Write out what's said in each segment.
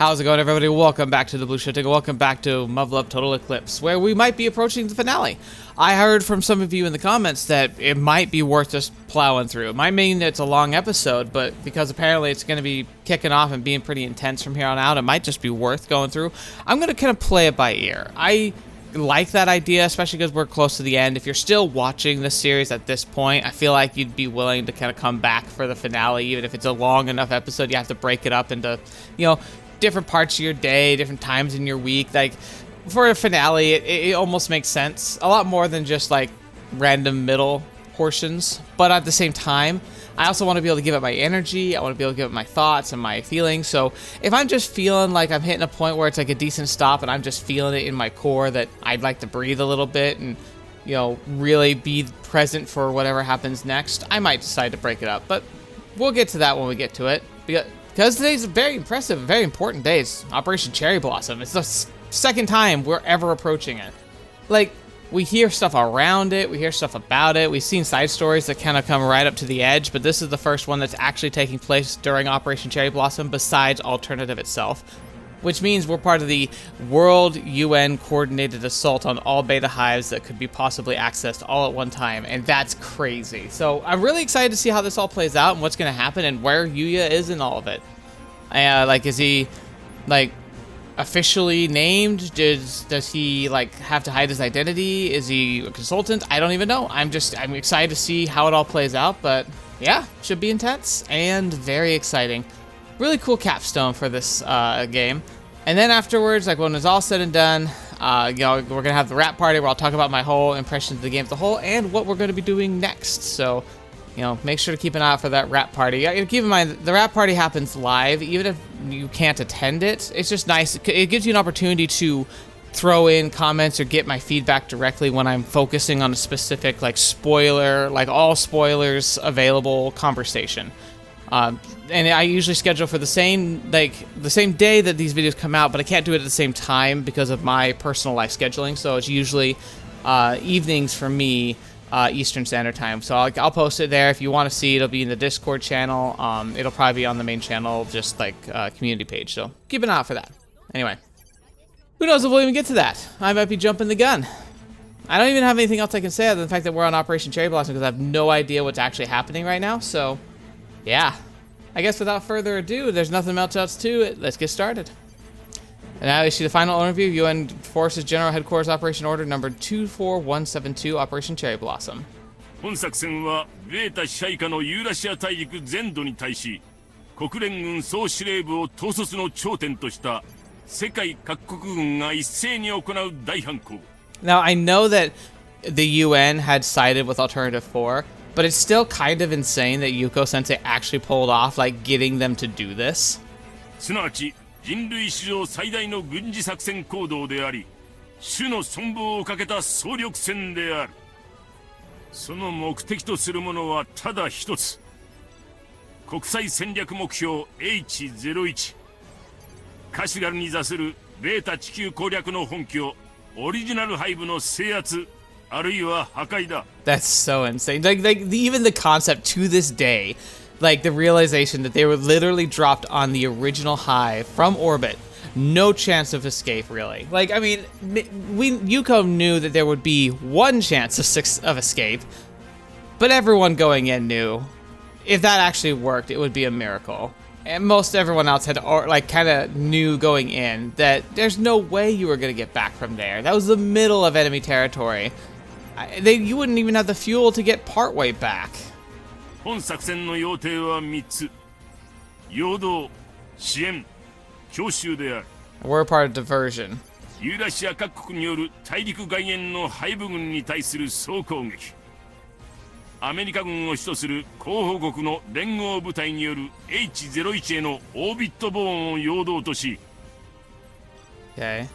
How's it going, everybody? Welcome back to TheBlueShifting. Welcome back to Muv-Luv Total Eclipse, where we might be approaching the finale. I heard from some of you in the comments that it might be worth just plowing through. It might mean it's a long episode, but because apparently it's going to be kicking off and being pretty intense from here on out, it might just be worth going through. I'm going to kind of play it by ear. I like that idea, especially because we're close to the end. If you're still watching this series at this point, I feel like you'd be willing to kind of come back for the finale, even if it's a long enough episode. You have to break it up into, different parts of your day, different times in your week. Like, for a finale, it almost makes sense. A lot more than just, like, random middle portions. But at the same time, I also want to be able to give it my energy. I want to be able to give it my thoughts and my feelings. So if I'm just feeling like I'm hitting a point where it's like a decent stop and I'm just feeling it in my core that I'd like to breathe a little bit and, really be present for whatever happens next, I might decide to break it up. But we'll get to that when we get to it. Because today's a very impressive, very important day. It's Operation Cherry Blossom. It's the second time we're ever approaching it. Like, we hear stuff around it, we hear stuff about it, we've seen side stories that kind of come right up to the edge, but this is the first one that's actually taking place during Operation Cherry Blossom besides Alternative itself. Which means we're part of the World UN Coordinated Assault on all beta hives that could be possibly accessed all at one time, and that's crazy. So I'm really excited to see how this all plays out and what's going to happen and where Yuuya is in all of it. Is he, officially named? Does he, have to hide his identity? Is he a consultant? I don't even know. I'm excited to see how it all plays out, but yeah, should be intense and very exciting. Really cool capstone for this game. And then afterwards, when it's all said and done, we're going to have the rap party where I'll talk about my whole impressions of the game as a whole and what we're going to be doing next. So, make sure to keep an eye out for that rap party. Keep in mind, the rap party happens live, even if you can't attend it. It's just nice. It gives you an opportunity to throw in comments or get my feedback directly when I'm focusing on a specific, spoiler, all spoilers available conversation. And I usually schedule for the same day that these videos come out, but I can't do it at the same time because of my personal life scheduling. So it's usually evenings for me, Eastern Standard Time. So I'll post it there. If you want to see it, it'll be in the Discord channel. It'll probably be on the main channel, just community page. So keep an eye out for that. Anyway, who knows if we'll even get to that? I might be jumping the gun. I don't even have anything else I can say other than the fact that we're on Operation Cherry Blossom because I have no idea what's actually happening right now. So yeah, I guess without further ado, there's nothing else to it. Let's get started. And now I issue the final overview of UN Forces General Headquarters Operation Order number 24172, Operation Cherry Blossom. 本作戦はベータ支配下のユーラシア大陸全土に対し、国連軍総司令部を統率の頂点とした世界各国軍が一斉に行う大反攻。Now I know that the UN had sided with Alternative 4. But it's still kind of insane that Yuko-sensei actually pulled off, getting them to do this. すなわち人類史上最大の軍事作戦行動であり、種の存亡をかけた総力戦である。その目的とするものはただ一つ。国際戦略目標 H01。カシュガルに座するベータ地球攻略の本拠、オリジナルハイブの制圧。That's so insane. Even the concept to this day, the realization that they were literally dropped on the original hive from orbit. No chance of escape, really. Yuko knew that there would be one chance of escape, but everyone going in knew if that actually worked, it would be a miracle. And most everyone else had kind of knew going in that there's no way you were going to get back from there. That was the middle of enemy territory. You wouldn't even have the fuel to get partway back. 本作戦の要点は3つ。陽動、支援、強襲である。We're a part of Diversion. ユーラシア各国による大陸外縁の背部軍に対する総攻撃。アメリカ軍を主とする候補国の連合部隊による H01 へのオービットボーンを陽動とし。Okay.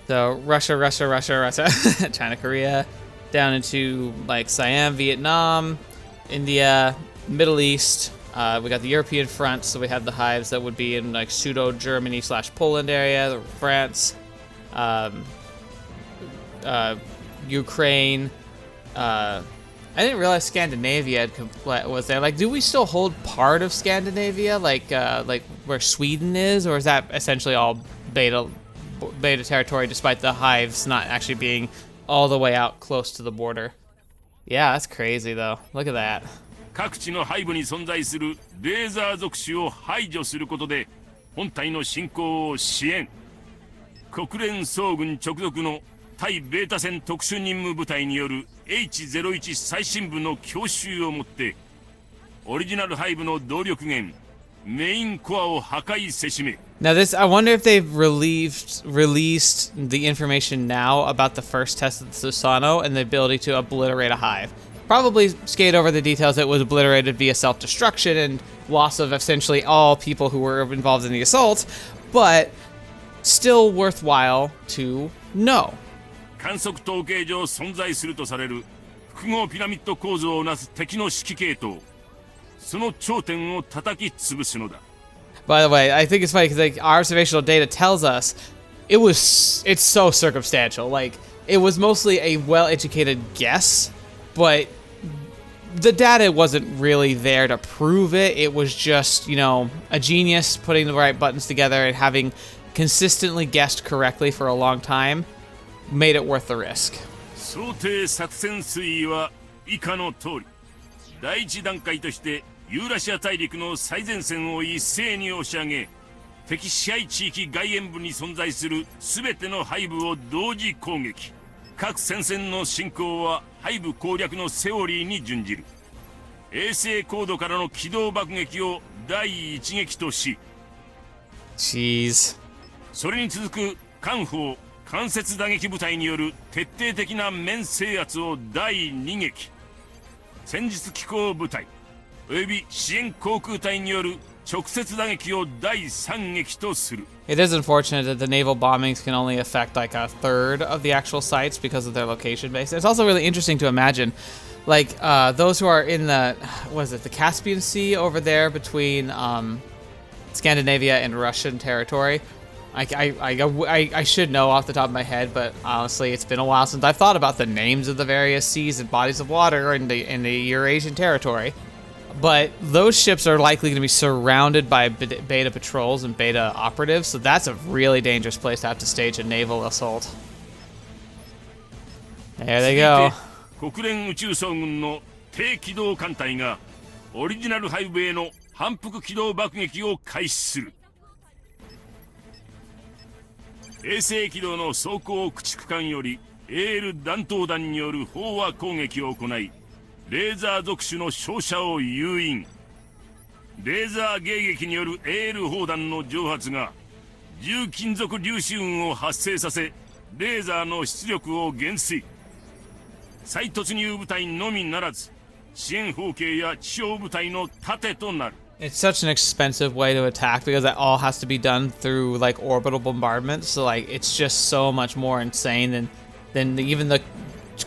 So Russia, China, Korea. Down into Siam, Vietnam, India, Middle East. We got the European front, so we have the hives that would be in pseudo Germany / Poland area, France, Ukraine, I didn't realize Scandinavia was there. Like, do we still hold part of Scandinavia, like where Sweden is, or is that essentially all beta territory, despite the hives not actually being all the way out close to the border? Yeah, that's crazy though. Look at that. 各地の背部に存在するレーザー属種を排除することで本体の進行を支援。国連総軍直属の対ベータ戦特殊任務部隊による H01 最新部の強襲をもってオリジナル背部の動力源メインコアを破壊せしめ。 Now this, I wonder if they've released the information now about the first test of the Susano and the ability to obliterate a hive. Probably skate over the details. It was obliterated via self-destruction and loss of essentially all people who were involved in the assault, but still worthwhile to know. 観測統計上存在するとされる複合ピラミッド構造をなす敵の指揮系統、その頂点を叩き潰すのだ。By the way, I think it's funny because like our observational data tells us it's so circumstantial. Like it was mostly a well-educated guess, but the data wasn't really there to prove it. It was just, you know, a genius putting the right buttons together and having consistently guessed correctly for a long time made it worth the risk. 想定作戦推移は以下の通り。第一段階としてユーラシア大陸の最前線を一斉に押し上げ、敵支配地域外縁部に存在する全ての背部を同時攻撃。各戦線の進行は背部攻略のセオリーに準じる。衛星高度からの機動爆撃を第一撃とし、Jeez. それに続く艦砲間接打撃部隊による徹底的な面制圧を第二撃。戦術機構部隊および支援航空隊による直接打撃を第三撃とする。It is unfortunate that the naval bombings can only affect like a third of the actual sites because of their location base. It's also really interesting to imagine, like those who are in the the Caspian Sea over there between Scandinavia and Russian territory. I should know off the top of my head, but honestly, it's been a while since I've thought about the names of the various seas and bodies of water in the Eurasian territory. But those ships are likely going to be surrounded by beta patrols and beta operatives, so that's a really dangerous place to have to stage a naval assault. There they go. 国連宇宙総軍の低機動艦隊がオリジナル背部への反復機動爆撃を開始する。衛星軌道の装甲駆逐艦よりエール弾頭弾による飽和攻撃を行い、レーザー属種の照射を誘引。レーザー迎撃によるエール砲弾の蒸発が重金属粒子雲を発生させ、レーザーの出力を減衰。再突入部隊のみならず支援砲系や地上部隊の盾となる。It's such an expensive way to attack because that all has to be done through like orbital bombardment. So like it's just so much more insane than even the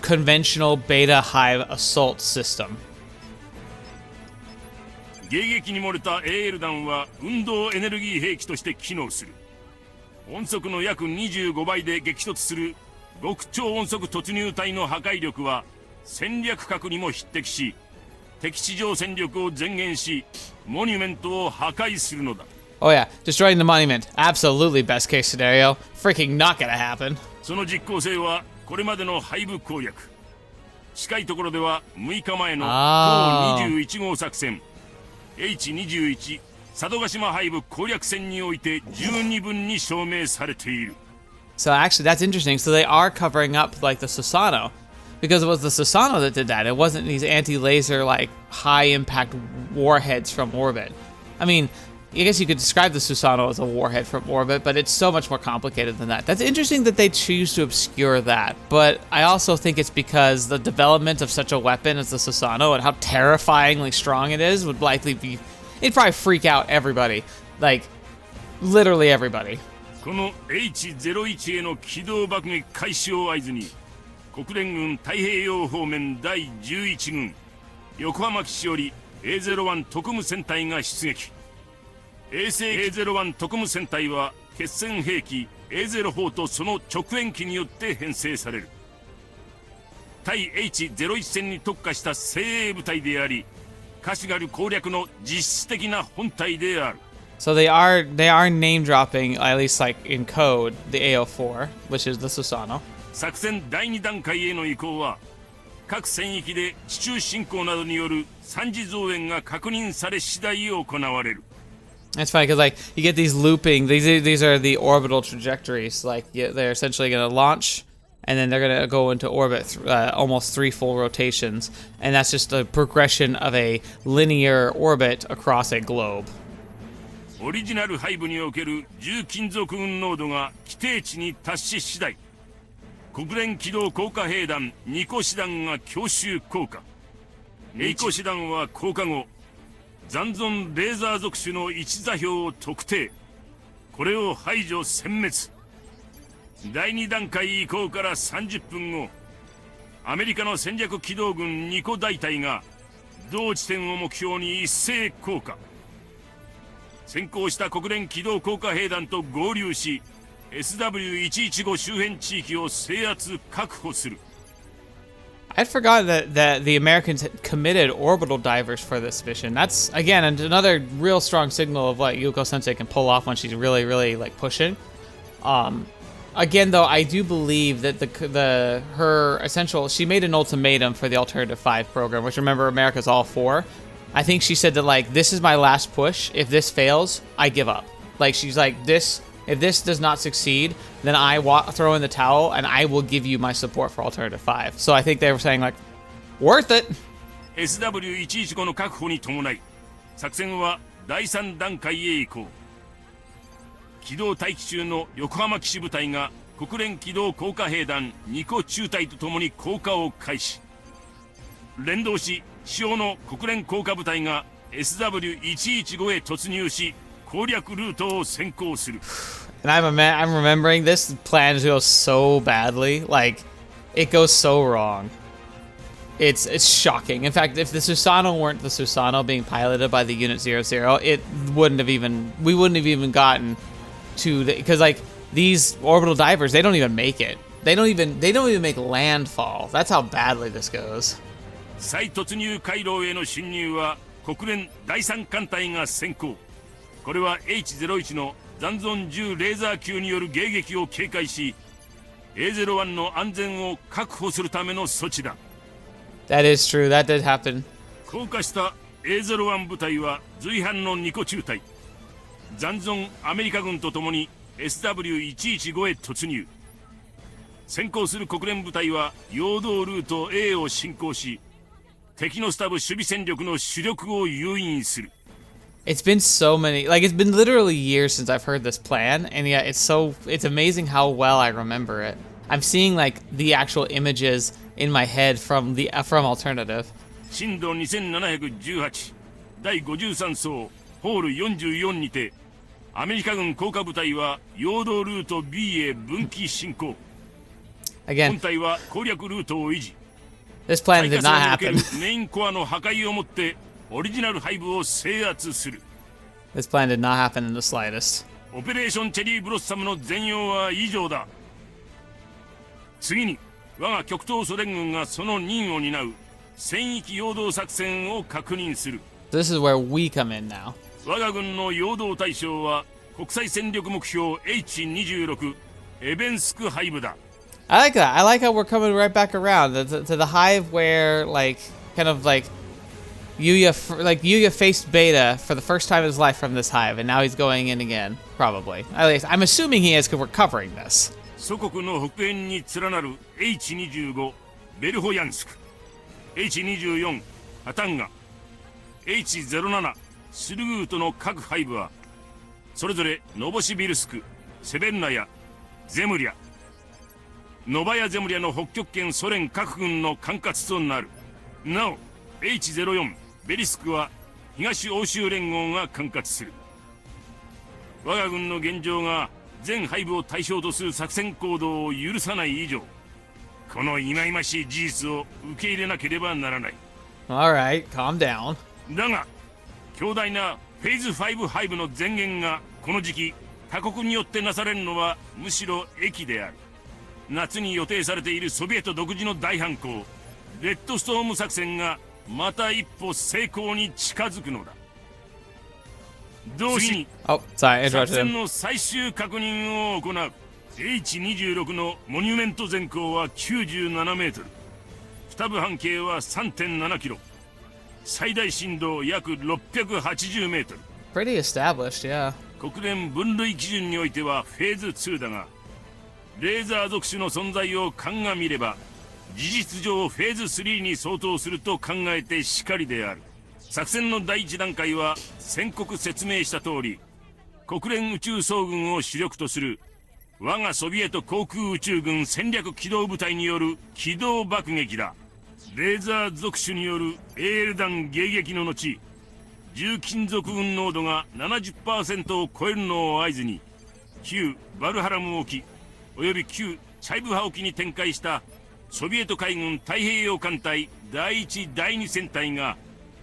conventional beta hive assault system. 迎撃に漏れたエール弾は運動エネルギー兵器として機能する。音速の約25倍で激突する極超音速突入隊の破壊力は戦略核にも匹敵し、敵地上戦力を前減し、モニュメントを破壊するのだ。Oh yeah, destroying the monument. Absolutely best case scenario. Freaking not gonna happen. その実効性はこれまでの背部攻略。近いところでは6日前の東21号作戦 H21 佐渡島背部攻略戦において十二分に証明されている。So actually, that's interesting. So they are covering up like the Susano, because it was the Susano that did that. It wasn't these anti-laser like high-impact warheads from orbit. I mean, I guess you could describe the Susano as a warhead from orbit, but it's so much more complicated than that. That's interesting that they choose to obscure that, but I also think it's because the development of such a weapon as the Susano and how terrifyingly strong it is would likely be... It'd probably freak out everybody. Like, literally everybody. この H01 への機動爆撃開始を合図に、国連軍太平洋方面第11軍横浜基地より A01 特務戦隊が出撃。衛星 A01 特務戦隊は決戦兵器 A04 とその直縁機によって編成される。対 H01 戦に特化した精鋭部隊であり、カシュガル攻略の実質的な本体である。So they are name dropping, at least like in code, the AO4, which is the Susanoo. 作戦第2段階への移行は、各戦域で地中侵攻などによる産地増援が確認され次第行われる。It's funny because like you get these looping. These are the orbital trajectories. Like they're essentially going to launch, and then they're going to go into orbit almost 3 full rotations, and that's just a progression of a linear orbit across a globe. オリジナル配部における重金属運濃度が規定値に達し次第、国連機動降下兵団2個師団が強襲降下。2個師団は降下後、残存レーザー属種の位置座標を特定。これを排除殲滅。第2段階移行から30分後、アメリカの戦略機動軍2個大隊が同地点を目標に一斉降下。先行した国連機動降下兵団と合流し、SW115 周辺地域を制圧確保する。I'd forgotten that the Americans had committed orbital divers for this mission. That's again another real strong signal of what Yuko Sensei can pull off when she's really, really like pushing. Again, though, I do believe that her essential, she made an ultimatum for the Alternative 5 program, which remember America's all for. I think she said that like, this is my last push. If this fails, I give up. Like she's like, if this does not succeed, then I throw in the towel and I will give you my support for Alternative 5. So I think they were saying like, worth it. SW115 の確保に伴い、作戦は第3段階へ移行。機動待機中の横浜騎士部隊が国連機動降下兵団2個中隊とともに降下を開始。連動し、主要の国連降下部隊が SW115 へ突入し、攻略ルートを先行する。And I'm remembering this plan goes so badly. Like, it goes so wrong. It's shocking. In fact, if the Susanoo weren't the Susanoo being piloted by the Unit 00, we wouldn't have even gotten to the, because like these orbital divers, they don't even make it. They don't even make landfall. That's how badly this goes. 再突入回廊への侵入は国連第3艦隊が先行。これは H01 の残存10レーザー級による迎撃を警戒し、A01 の安全を確保するための措置だ。That is true. That did happen. 降下した A01 部隊は随伴の2個中隊。残存アメリカ軍とともに SW115 へ突入。先行する国連部隊は陽動ルート A を進行し、敵のスタブ守備戦力の主力を誘引する。It's been so many, like it's been literally years since I've heard this plan, and yet it's amazing how well I remember it. I'm seeing like the actual images in my head from Alternative. 震度2718第53層ホール44にてアメリカ軍降下部隊は陽動ルート B へ分岐進行。Again, 本隊は攻略ルートを維持。 this plan did not 対化 happen. 層におけるメインコアの破壊をもってオリジナル配部を制圧する。This plan did not happen in the slightest. オペレーションチェリーブロッサムの全容は以上だ。次に我が極東ソ連軍がその任を担う戦域陽動作戦を確認する。 This is where we come in now. 我が軍の陽動対象は国際戦力目標 H26 エベンスク配部だ。I like that. I like how we're coming right back around to the hive where like kind of like Yuuya faced Beta for the first time in his life from this hive, and now he's going in again, probably. At least I'm assuming he is because we're covering this. 祖国の北縁に連なる H25 ベルホヤンスク、H24 ハタンガ、H07 スルグートの各配部はそれぞれノボシビルスク、セベンナヤ、ゼムリャ、ノバヤゼムリャの北極圏ソ連各軍の管轄となる。なお H04 ベリスクは東欧州連合が管轄する。我が軍の現状が全配部を対象とする作戦行動を許さない以上、この忌々しい事実を受け入れなければならない。 Alright, calm down. だが強大なフェーズ5配部の前言がこの時期他国によってなされるのはむしろ益である。夏に予定されているソビエト独自の大反攻レッドストーム作戦がまた一歩成功に近づくのだ。同時に Oh, sorry, I 作 interrupted 戦 him. の最終確認を行う。 H26 のモニュメント全高は97メートル、二部半径は 3.7 キロ、最大深度約680メートル。 Pretty established, yeah. 国連分類基準においてはフェーズ2だが、レーザー属種の存在を鑑みれば事実上フェーズ3に相当すると考えてしかりである。作戦の第一段階は宣告説明した通り、国連宇宙総軍を主力とする我がソビエト航空宇宙軍戦略機動部隊による機動爆撃だ。レーザー属種による AL 弾迎撃の後、重金属運濃度が 70% を超えるのを合図に、旧バルハラム沖および旧チャイブハ沖に展開したソビエト海軍太平洋艦隊第1第2戦隊が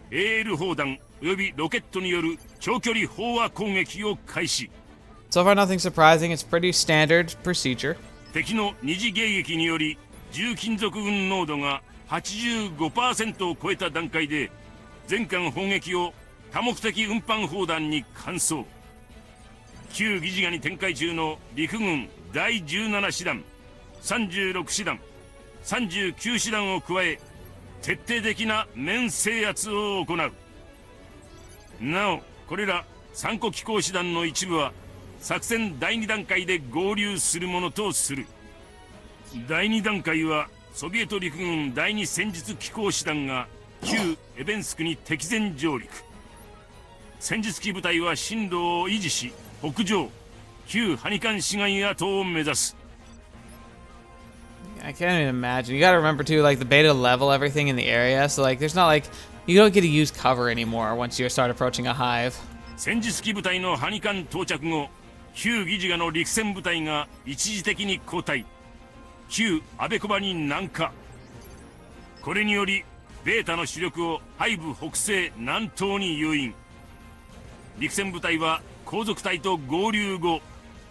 AL 砲弾およびロケットによる長距離砲和攻撃を開始。 So far, nothing surprising. It's pretty standard procedure. 敵の二次迎撃により重金属運濃度が 85% を超えた段階で全艦砲撃を多目的運搬砲弾に換装。旧疑似河に展開中の陸軍第17師団36師団39師団を加え徹底的な面制圧を行う。なおこれら3個機構師団の一部は作戦第2段階で合流するものとする。第2段階はソビエト陸軍第2戦術機構師団が旧エベンスクに敵前上陸。戦術機部隊は進路を維持し北上、旧ハニカン市街跡を目指す。 I can't even imagine. You gotta remember too, like the beta level everything in the area, so like there's not like you don't get to use cover anymore once you start approaching a hive. 戦術機部隊のハニカン到着後、旧疑似河の陸戦部隊が一時的に後退、旧アベコバに南下。これによりベータの主力をハイブ北西南東に誘引。陸戦部隊は後続隊と合流後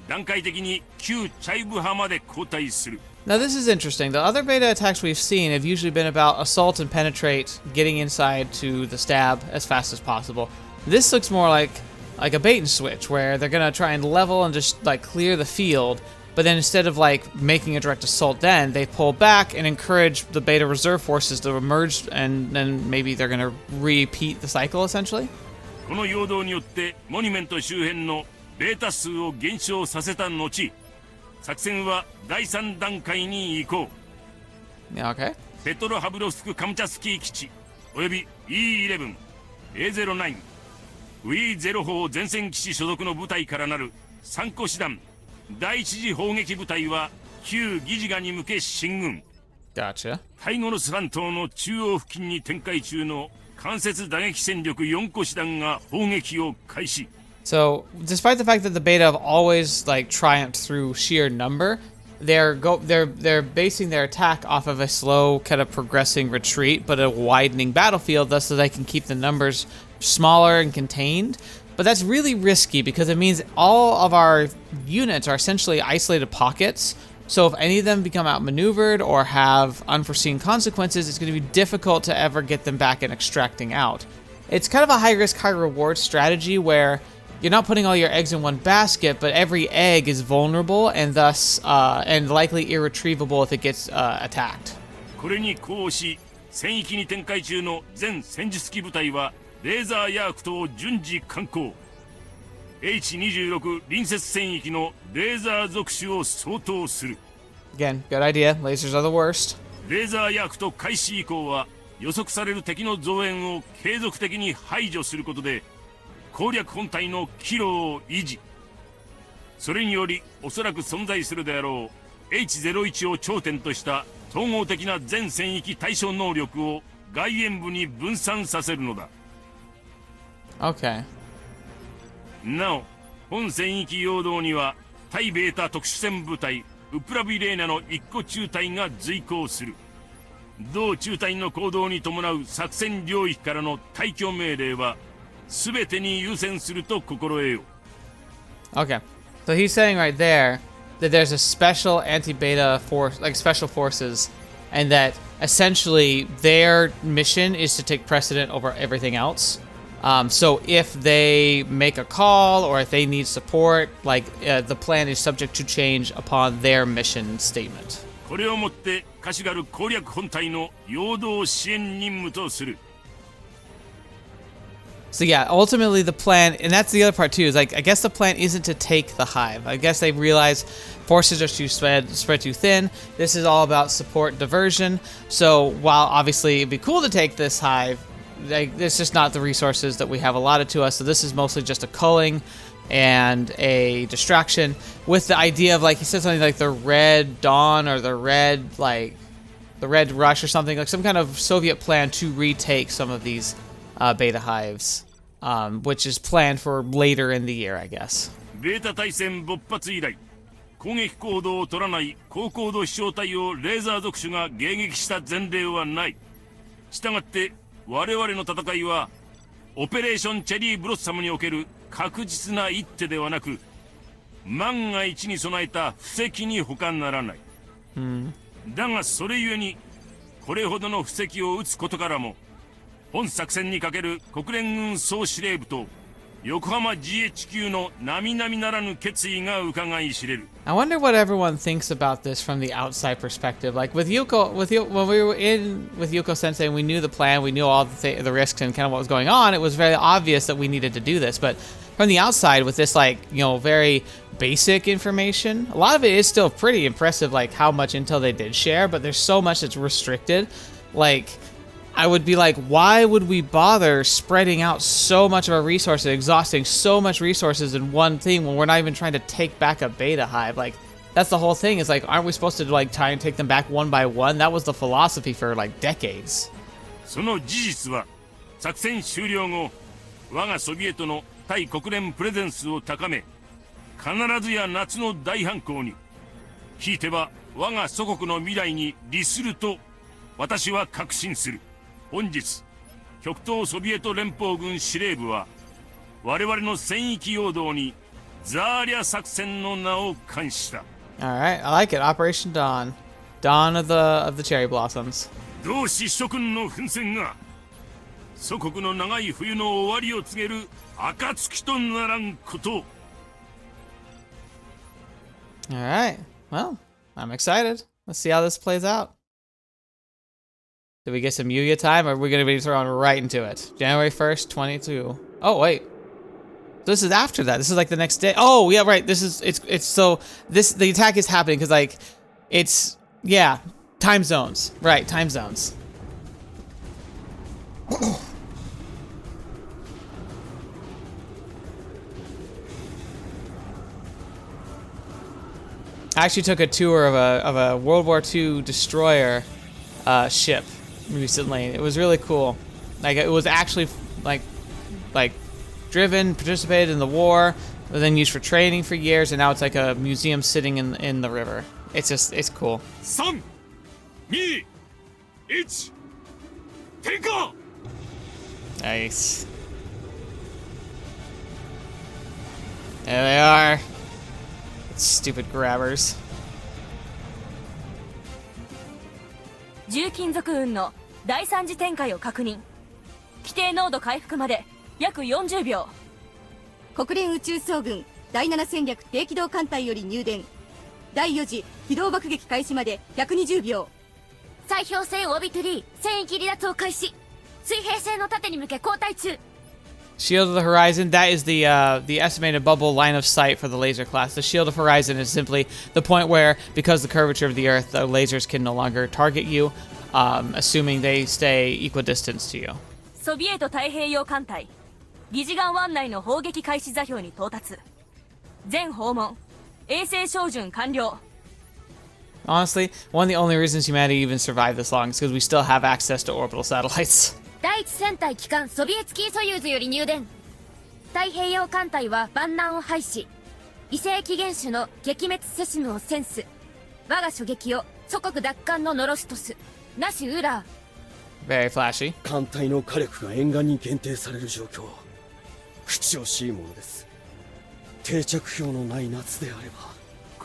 段階的に旧チャイブ派まで後退する。 Now this is interesting. The other beta attacks we've seen have usually been about assault and penetrate, getting inside to the stab as fast as possible. This looks more like a bait and switch, where they're gonna try and level and just like clear the field, but then instead of like making a direct assault, then they pull back and encourage the beta reserve forces to emerge, and then maybe they're gonna repeat the cycle essentially. この陽動によってモニュメント周辺のベータ数を減少させた後、作戦は第3段階に移行。 Yeah, okay. ペトロハブロフスクカムチャスキー基地および E11、A09、WE0 砲前線基地所属の部隊からなる3個師団第一次砲撃部隊は旧疑似河に向け進軍。 Gotcha. タイゴロス半島の中央付近に展開中の間接打撃戦力4個師団が砲撃を開始。 So, despite the fact that the beta have always like triumphed through sheer number, they're basing their attack off of a slow, kind of progressing retreat, but a widening battlefield, thus so they can keep the numbers smaller and contained. But that's really risky because it means all of our units are essentially isolated pockets. So if any of them become outmaneuvered or have unforeseen consequences, it's going to be difficult to ever get them back and extracting out. It's kind of a high-risk, high-reward strategy where you're not putting all your eggs in one basket, but every egg is vulnerable and thus and likely irretrievable if it gets attacked. これに呼応し、戦域に展開中の全戦術機部隊はレーザーヤークトを順次敢行。H26 隣接戦域のレーザー属種を相当する。 Again, good idea. Lasers are the worst. レーザーヤークト開始以降は予測される敵の増援を継続的に排除することで攻略本体の機能を維持。それによりおそらく存在するであろう H01 を頂点とした統合的な全戦域対処能力を外縁部に分散させるのだ。 Okay. なお本戦域陽動には対ベータ特殊戦部隊ウプラビレーナの1個中隊が随行する。同中隊の行動に伴う作戦領域からの退去命令は全てに優先すると心得よ。 Okay. So he's saying right there that there's a special anti-beta force, like special forces, and that essentially their mission is to take precedent over everything else. So if they make a call or if they need support, like the plan is subject to change upon their mission statement. これをもってカシュガル攻略本体の陽動支援任務とする。 So yeah, ultimately the plan, and that's the other part too, is like, I guess the plan isn't to take the hive. I guess they realize forces are too spread too thin. This is all about support diversion. So while obviously it'd be cool to take this hive, it's just not the resources that we have allotted to us. So this is mostly just a culling and a distraction with the idea of, like, he said something like the Red Dawn or the Red Rush or something, like some kind of Soviet plan to retake some of these beta hives, which is planned for later in the year, I guess. ベータ対戦勃発以来、攻撃行動を取らない高高度飛翔体をレーザー属種が迎撃した前例はない。したがって我々の戦いはオペレーションチェリーブロッサムにおける確実な一手ではなく、万が一に備えた布石に他ならない。だがそれゆえにこれほどの布石を打つことからも、本作戦にかける国連軍総司令部と横浜 GHQ の並々ならぬ決意が伺い知れる。 I wonder what everyone thinks about this from the outside perspective. Like with Yuko, when we were in with Yuko Sensei and we knew the plan, we knew all the risks and kind of what was going on, it was very obvious that we needed to do this. But from the outside, with this, like, you know, very basic information, a lot of it is still pretty impressive, like how much intel they did share, but there's so much that's restricted. Like, I would be like, why would we bother spreading out so much of our resources, exhausting so much resources in one thing when we're not even trying to take back a beta hive? Like, that's the whole thing. Is like, aren't we supposed to like try and take them back one by one? That was the philosophy for like decades. その事実は作戦終了後、我がソビエトの対国連プレゼンスを高め、必ずや夏の大反攻に、ひいては我が祖国の未来に利すると私は確信する。本日、極東ソビエト連邦軍司令部は我々の戦域陽動にザーリャ作戦の名を冠した。 All right, I like it. Operation Dawn, Dawn of the Cherry Blossoms. 同志諸君の奮戦が祖国の長い冬の終わりを告げる暁とならんこと。 All right, well, I'm excited. Let's see how this plays out. Did we get some Yuuya time, or are we going to be thrown right into it? January 1st, 22. Oh, wait. This is after that. This is like the next day. Oh, yeah, right. This is, it's so, the attack is happening because, like, it's, yeah, time zones. Right, time zones. I actually took a tour of a World War II destroyer ship recently. It was really cool. Like, it was actually like driven, participated in the war, but then used for training for years, and now it's like a museum sitting in the river. It's just, it's cool. 3、2、1、点火！ Nice. There they are. Stupid grabbers. 重金属運の第3次展開を確認。規定濃度回復まで約40秒。国連宇宙総軍第7戦略低軌道艦隊より入電。第4次機動爆撃開始まで120秒。砕氷船オビトリー戦域離脱を開始。水平線の盾に向け後退中。 Shield of the Horizon, that is the estimated bubble line of sight for the laser class. The Shield of Horizon is simply the point where, because the curvature of the Earth, the lasers can no longer target you, assuming they stay equidistant to you. ソビエト太平洋艦隊疑似岩湾内の砲撃開始座標に到達。全訪問衛星照準完了。 Honestly, one of the only reasons humanity even survived this long is because we still have access to orbital satellites. 第一戦隊機関ソビエツキーソユーズより入電。太平洋艦隊は万難を排し、異星起源種の撃滅セシムをセンス。我が初撃を祖国奪還のノロストス。なしウラー。 Very flashy. 艦隊の火力が沿岸に限定される状況。口惜しいものです。定着氷のない夏であれば。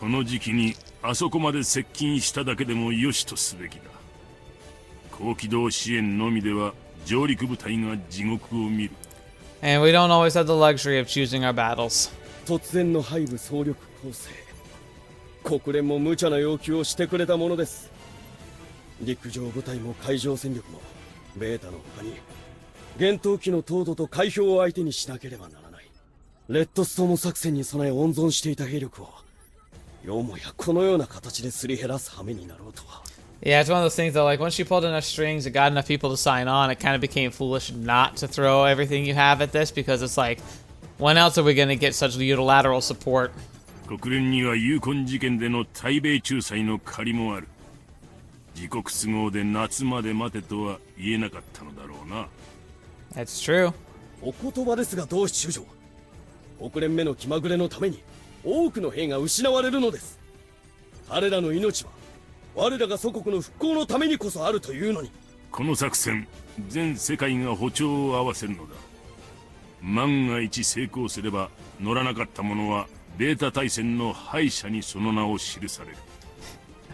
この時期にあそこまで接近しただけでも良しとすべきだ。高機動支援のみでは上陸部隊が地獄を見る。 And we don't always have the luxury of choosing our battles. 突然の背部総力構成、国連も無茶な要求をしてくれたものです。陸上部隊も海上戦力もベータの他に厳冬期の凍土と海氷を相手にしなければならない。レッドストーム作戦に備え温存していた兵力をよもやこのような形ですり減らす羽目になろうとは。 Yeah, it's one of those things though, like once you pulled enough strings and got enough people to sign on, it kind of became foolish not to throw everything you have at this, because it's like, when else are we going to get such unilateral support? 国連にはユーコン事件での対米仲裁の借りもある。自国都合で夏まで待てとは言えなかったのだろうな。 That's true. お言葉ですが同志中将、国連目の気まぐれのために多くの兵が失われるのです。彼らの命は我らが祖国の復興のためにこそあるというのに。この作戦、全世界が歩調を合わせるのだ。万が一成功すれば乗らなかった者はベータ大戦の敗者にその名を記される。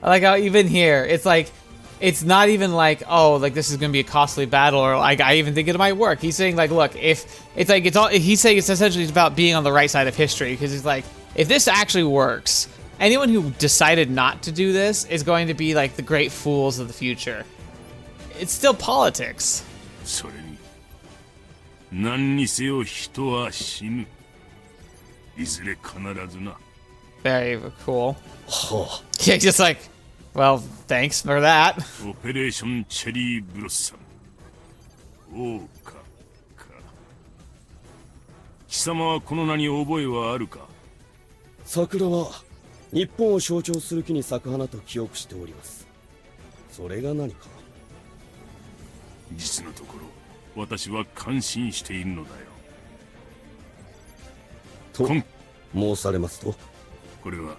I like how even here, it's like, it's not even like, oh, like this is going to be a costly battle, or like I even think it might work. He's saying like, look, if it's like, it's all, he's saying it's essentially about being on the right side of history, because he's like, if this actually works, anyone who decided not to do this is going to be like the great fools of the future. It's still politics. それに何にせよ人は死ぬ。いずれ必ずな。 Very cool. はあ、 Yeah, just like, well, thanks for that. オペレーションチェリーブロッサム。王か。貴様はこの名に覚えはあるか。桜は日本を象徴する木に咲く花と記憶しております。それが何か。実のところ私は感心しているのだよ。と申されますと。これは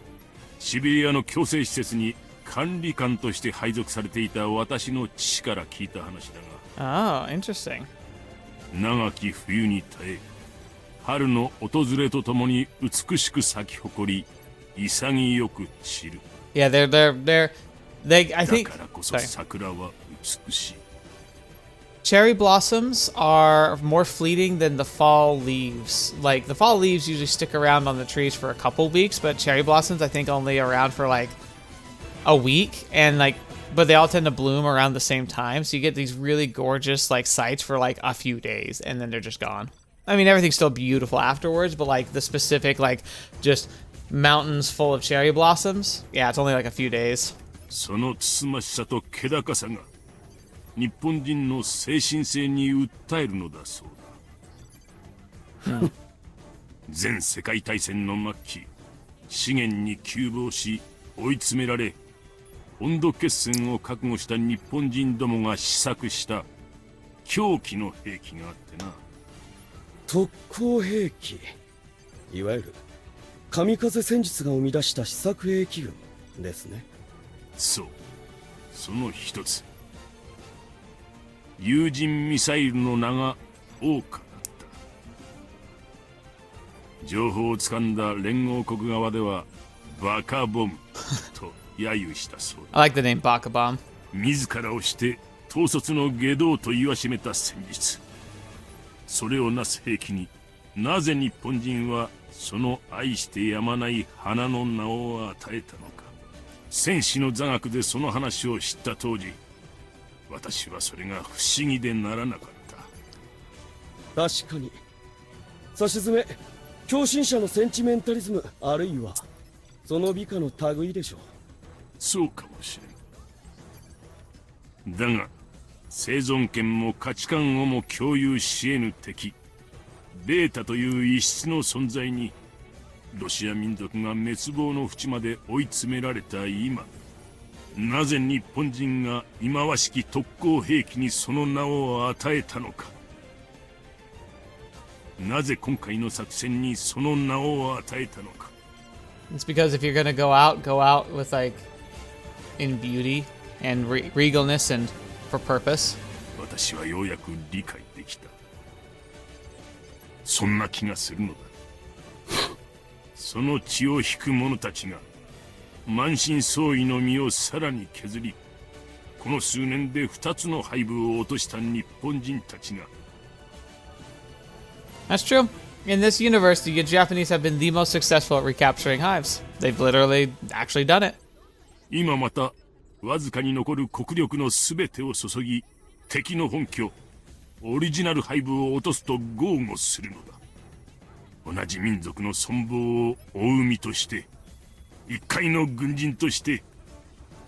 シベリアの強制施設に管理官として配属されていた私の父から聞いた話だが。 Oh, interesting. 長き冬に耐え、春の訪れとともに美しく咲き誇り、潔く散る。 Yeah, I だ think からこそ sorry. 桜は美しい。 Cherry blossoms are more fleeting than the fall leaves. Like, the fall leaves usually stick around on the trees for a couple weeks, but cherry blossoms, I think, only around for like a week, and like, but they all tend to bloom around the same time, so you get these really gorgeous like sights for like a few days, and then they're just gone. I mean, everything's still beautiful afterwards, but like the specific like just mountains full of cherry blossoms, yeah, it's only like a few days. そのつつましさと気高さが日本人の精神性に訴えるのだそうだ。前世界大戦の末期、資源に窮乏し追い詰められ、本土決戦を覚悟した日本人どもが試作した狂気の兵器があってな。特攻兵器、いわゆる神風戦術が生み出した試作兵器群ですね。そう、その一つ。有人ミサイルの名が桜花だった。情報をつかんだ連合国側ではバカボムと揶揄したそうだ。 I like the name Baka Bomb. 自らをして統率の下道と言わしめた戦術。それをなす兵器になぜ日本人はその愛してやまない花の名を与えたのか。戦士の座学でその話を知った当時、私はそれが不思議でならなかった。確かに。さしずめ狂信者のセンチメンタリズム、あるいはその美化の類でしょう。そうかもしれん。だが生存権も価値観をも共有し得ぬ敵ベータという異質の存在にロシア民族が滅亡の淵まで追い詰められた今、なぜ日本人が忌まわしき特攻兵器にその名を与えたのか。なぜ今回の作戦にその名を与えたのか。 It's because if you're gonna go out with like in beauty and regalness and for purpose. 私はようやく理解できた。そんな気がするのだ。その血を引く者たちが満身創痍の身をさらに削り、この数年で2つの敗部を落とした日本人たちが。 That's true. In this universe, the Japanese have been the most successful at recapturing hives. They've literally actually done it. 今またわずかに残る国力の全てを注ぎ、敵の本拠オリジナルハイブを落とすと豪語するのだ。同じ民族の存亡を追う身として、一介の軍人として、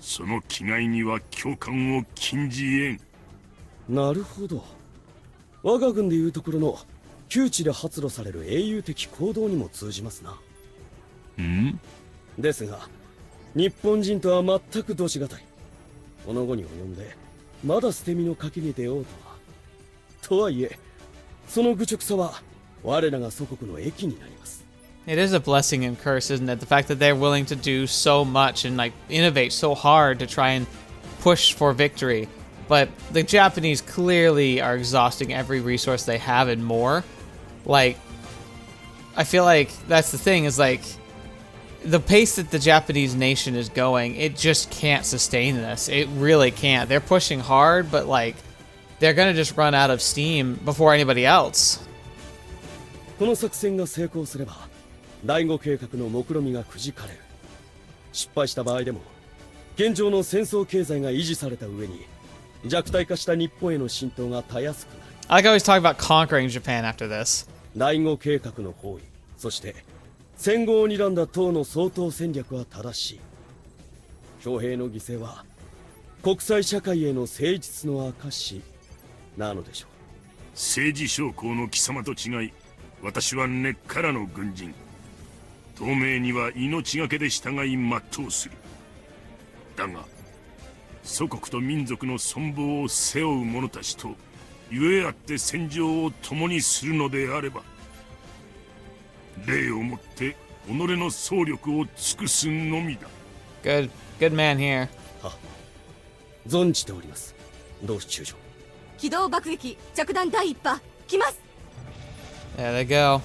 その気概には共感を禁じ得ん。なるほど。我が軍でいうところの窮地で発露される英雄的行動にも通じますな。ですが日本人とは全く同しがたい。この後に及んでまだ捨て身の賭けに出ようとは。とはいえその愚直さは我らが祖国の益になります。 It is a blessing and curse, isn't it? The fact that they're willing to do so much and like innovate so hard to try and push for victory. But the Japanese clearly are exhausting every resource they have and more. Like, I feel like that's the thing, is like the pace that the Japanese nation is going, it just can't sustain this. It really can't. They're pushing hard, but like they're gonna just run out of steam before anybody else. この作戦が成功すれば第5計画の目論見がくじかれる。失敗した場合でも現状の戦争経済が維持された上に弱体化した日本への浸透がたやすくなる。 I like how he's talking about conquering Japan after this. 第5計画の包囲、そして戦後を睨んだ党の総統戦略は正しい。徴兵の犠牲は国際社会への誠実の証なのでしょう。政治将校の貴様と違い、私は根っからの軍人。同盟には命がけで従い全うする。だが祖国と民族の存亡を背負う者たちとゆえあって戦場を共にするのであれば、礼をもって己の総力を尽くすのみだ。 Good man here. は、存じております。同志中将。機動爆撃着弾第一波来ます。 There they go.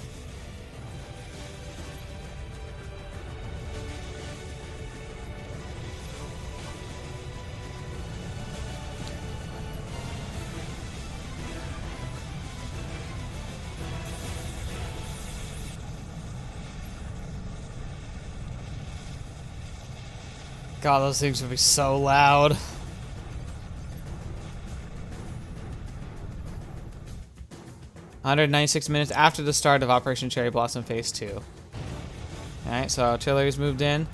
God, those things would be so loud. "196 minutes after the start of Operation Cherry Blossom Phase 2. Alright, so artillery's moved in.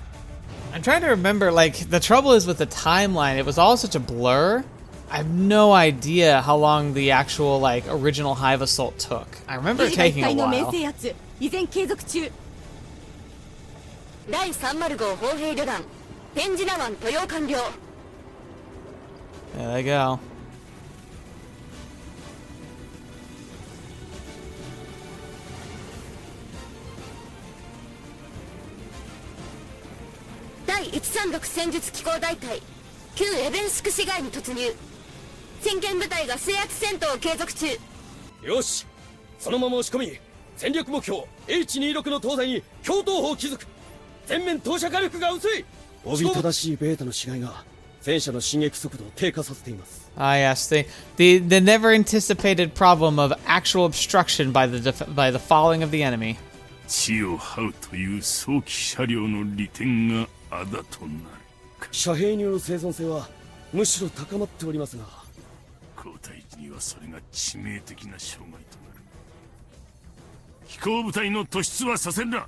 I'm trying to remember, like, the trouble is with the timeline, it was all such a blur. I have no idea how long the actual, like, original Hive Assault took. I remember it taking a の面 while. 制圧依然継続中。第305砲兵旅団天神湾渡洋完了。 There they go. 第136戦術機構大隊旧エベンスク市街に突入。先遣部隊が制圧戦闘を継続中。よし、そのまま押し込み戦略目標 H26 の東西に共闘砲を築く。全面投射火力が薄い。おびただしいベータの死骸が戦車の進撃速度を低下させています。 Ah, yes, the never anticipated problem of actual obstruction by the following of the enemy. 地を這うという早期車両の利点があだとなる。遮蔽による生存性はむしろ高まっておりますが、交代時にはそれが致命的な障害となる。飛行部隊の突出はさせんな。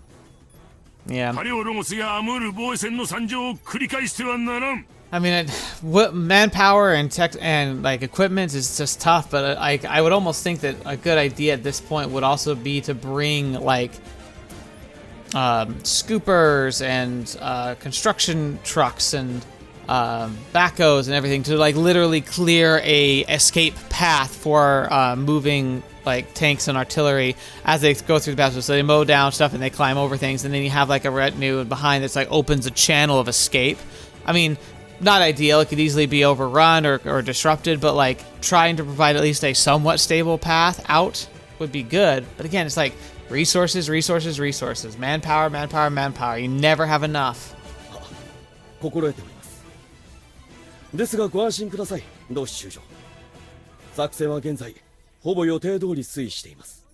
Yeah. パレオロゴスやアムール防衛線の惨状を繰り返してはならん。 I mean, manpower and tech and like equipment is just tough, but I would almost think that a good idea at this point would also be to bring like scoopers and construction trucks and backhoes and everything to like literally clear a escape path for moving like tanks and artillery as they go through the battle. So they mow down stuff and they climb over things, and then you have like a retinue behind that's like opens a channel of escape. I mean, not ideal. It could easily be overrun or disrupted, but like trying to provide at least a somewhat stable path out would be good. But again, it's like resources, manpower. You never have enough. 心得ております。ですがご安心ください、同志中将。作戦は現在ほぼ予定通り推移しています。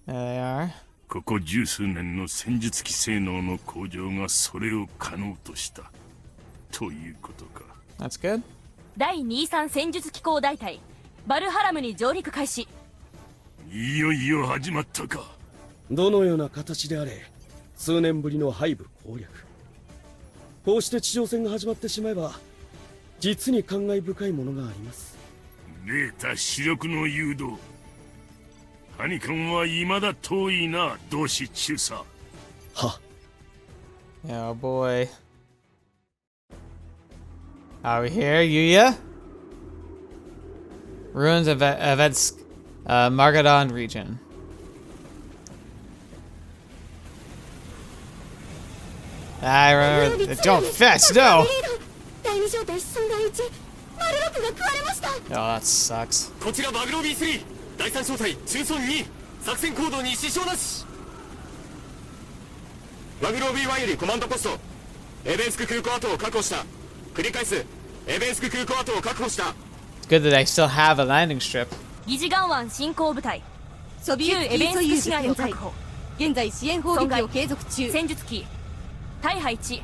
There they are. ここ十数年の戦術機性能の向上がそれを可能としたということか。 That's good. 第23戦術機構大隊バルハラムに上陸開始。いよいよ始まったか。どのような形であれ数年ぶりの背部攻略。こうして地上戦が始まってしまえば実に感慨深いものがあります。ベータ主力の誘導、ハニ君は未だ遠いな、同志中佐。は。 Oh boy. Are we here, Yuuya? Ruins of Evetsk, Margadon region. I remember. Don't fetch, no! Oh, that sucks. こちらマグロ B3 第三小隊中村2作戦行動に支障なし。マグロ B1 よりコマンドポストエベンスク空港跡を確保した。繰り返すエベンスク空港跡を確保した。 It's good that I still have a landing strip. 疑似岩湾進行部隊ソビエト旧エベンスクソユー市街をズ現在確保。現在支援砲撃を継続中。戦術機大破1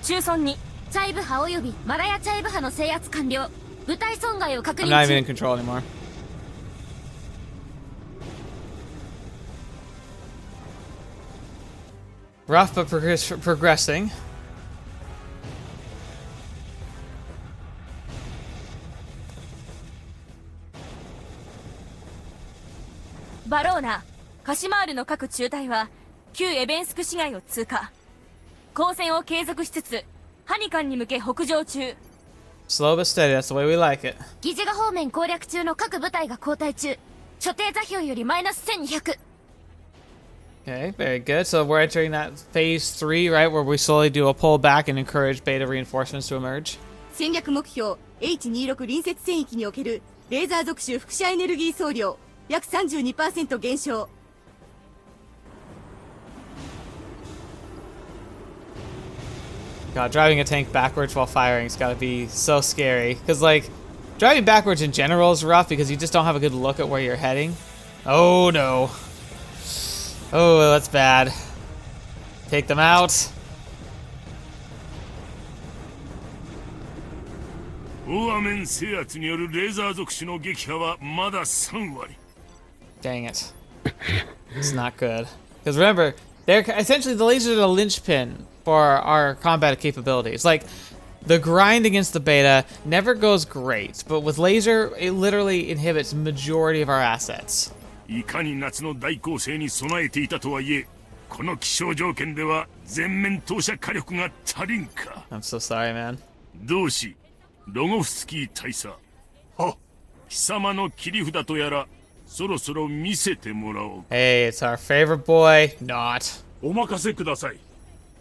中村2。チャイブ波およびマラヤチャイブ波の制圧完了。部隊損害を確 I'm 認 not even in 中。 control anymore. Rough but progressing. バローナカシマールの各中隊は旧エベンスク市街を通過。交戦を継続しつつハニカンに向け北上中。 Slow but steady, that's the way we like it. 疑似が方面攻略中の各部隊が後退中。所定座標よりマイナス1200。 Okay, very good. So we're entering that phase 3, right, where we slowly do a pullback and encourage beta reinforcements to emerge. 戦略目標 H26 隣接戦域におけるレーザー属種輻射エネルギー総量約 32% 減少。 God, driving a tank backwards while firing has got to be so scary. Because, like, driving backwards in general is rough because you just don't have a good look at where you're heading. Oh, no. Oh, that's bad. Take them out. 大面制圧によるレーザー属種の撃破はまだ3割。 Dang it. It's not good. Because remember, they're essentially the lasers are the linchpin for our combat capabilities. Like, the grind against the beta never goes great, but with laser, it literally inhibits majority of our assets. いかに夏の大攻勢に備えていたとはいえ、この気象条件では全面投射火力が足りんか。 I'm so sorry, man. 同志ロゴフスキー大佐。は、貴様の切り札とやらそろそろ見せてもらおう。 Hey, it's our favorite boy, not. お任せください。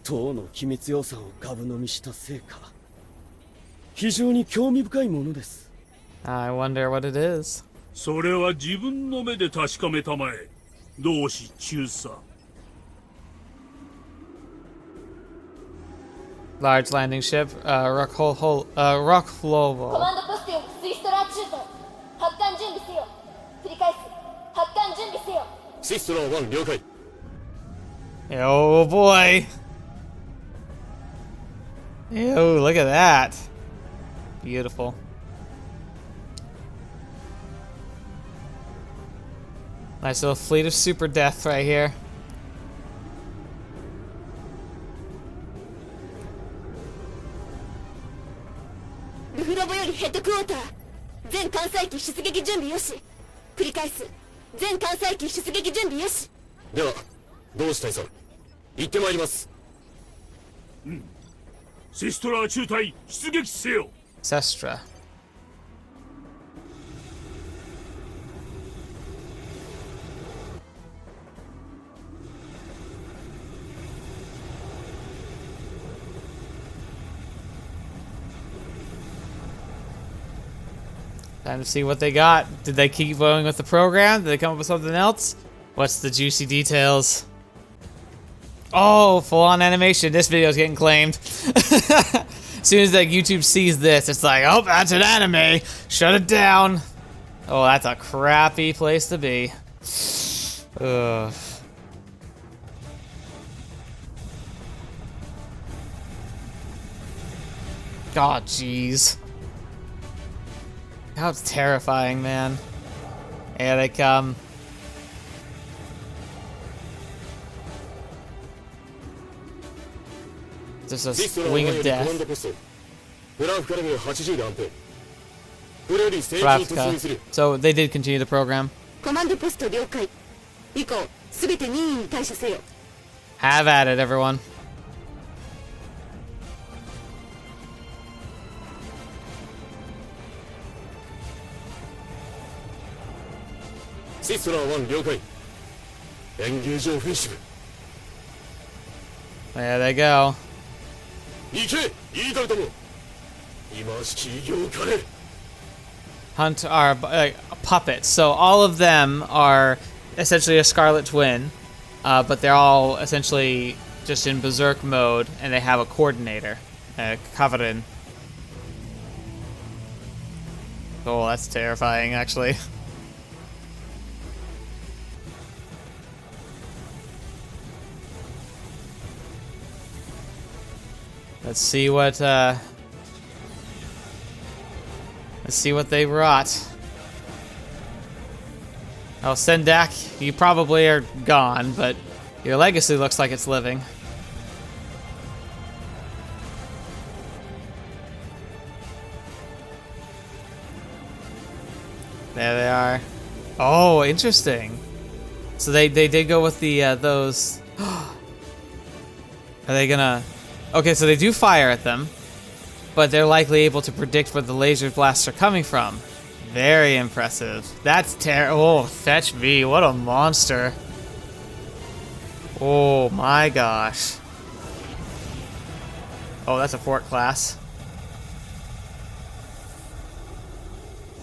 党の機密予算を株飲みした成果、非常に興味深いものです。 I wonder what it is. それは自分の目で確かめたまえ、同志中佐。 Large landing ship, Rock コマンドポストよりスイストラー中隊発艦準備せよ。繰り返す発艦準備せよ。シストラー1了解。 Oh boy. Ew, look at that. Beautiful. Nice little fleet of super death right here. Muv-Luv よりヘッドクォーター全艦載機出撃準備よし。繰り返す全艦載機出撃準備よし。では同志大佐行ってまいります。シストラー中隊出撃せよ。 Sestra. Time to see what they got. Did they keep going with the program? Did they come up with something else? What's the juicy details? Oh, full-on animation. This video's getting claimed. As soon as like YouTube sees this, it's like, oh, that's an anime. Shut it down. Oh, that's a crappy place to be. Ugh. God, jeez. That was terrifying, man. Here they come. Just a wing of death. Pravka. So they did continue the program. コマンドポスト了解。以降、すべて任意に対処せよ。 Have at it, everyone. There they go. Hunt are puppets, so all of them are essentially a Scarlet Twin, but they're all essentially just in berserk mode, and they have a coordinator, Kavarin. Oh, that's terrifying, actually. Let's see what they wrought. Oh, Sendak, you probably are gone, but your legacy looks like it's living. There they are. Oh, interesting. So they did go with the those. Are they gonna? Okay, so they do fire at them, but they're likely able to predict where the laser blasts are coming from. Very impressive. That's oh, Fetch V, what a monster. Oh my gosh. Oh, that's a fort class.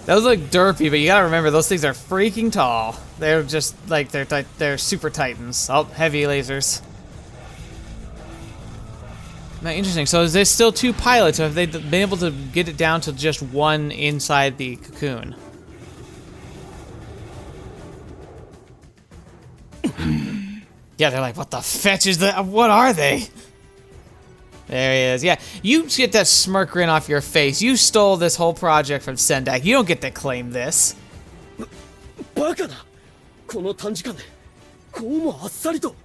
Those look derpy, but you gotta remember, those things are freaking tall. They're just like, they're super titans. Oh, heavy lasers. Now, interesting. So is there still two pilots? Have they been able to get it down to just one inside the cocoon? Yeah, they're like, what the fetch is that? What are they? There he is. Yeah, you get that smirk grin off your face. You stole this whole project from Sendak. You don't get to claim this. バカだ。この短時間でこうもあっさりと。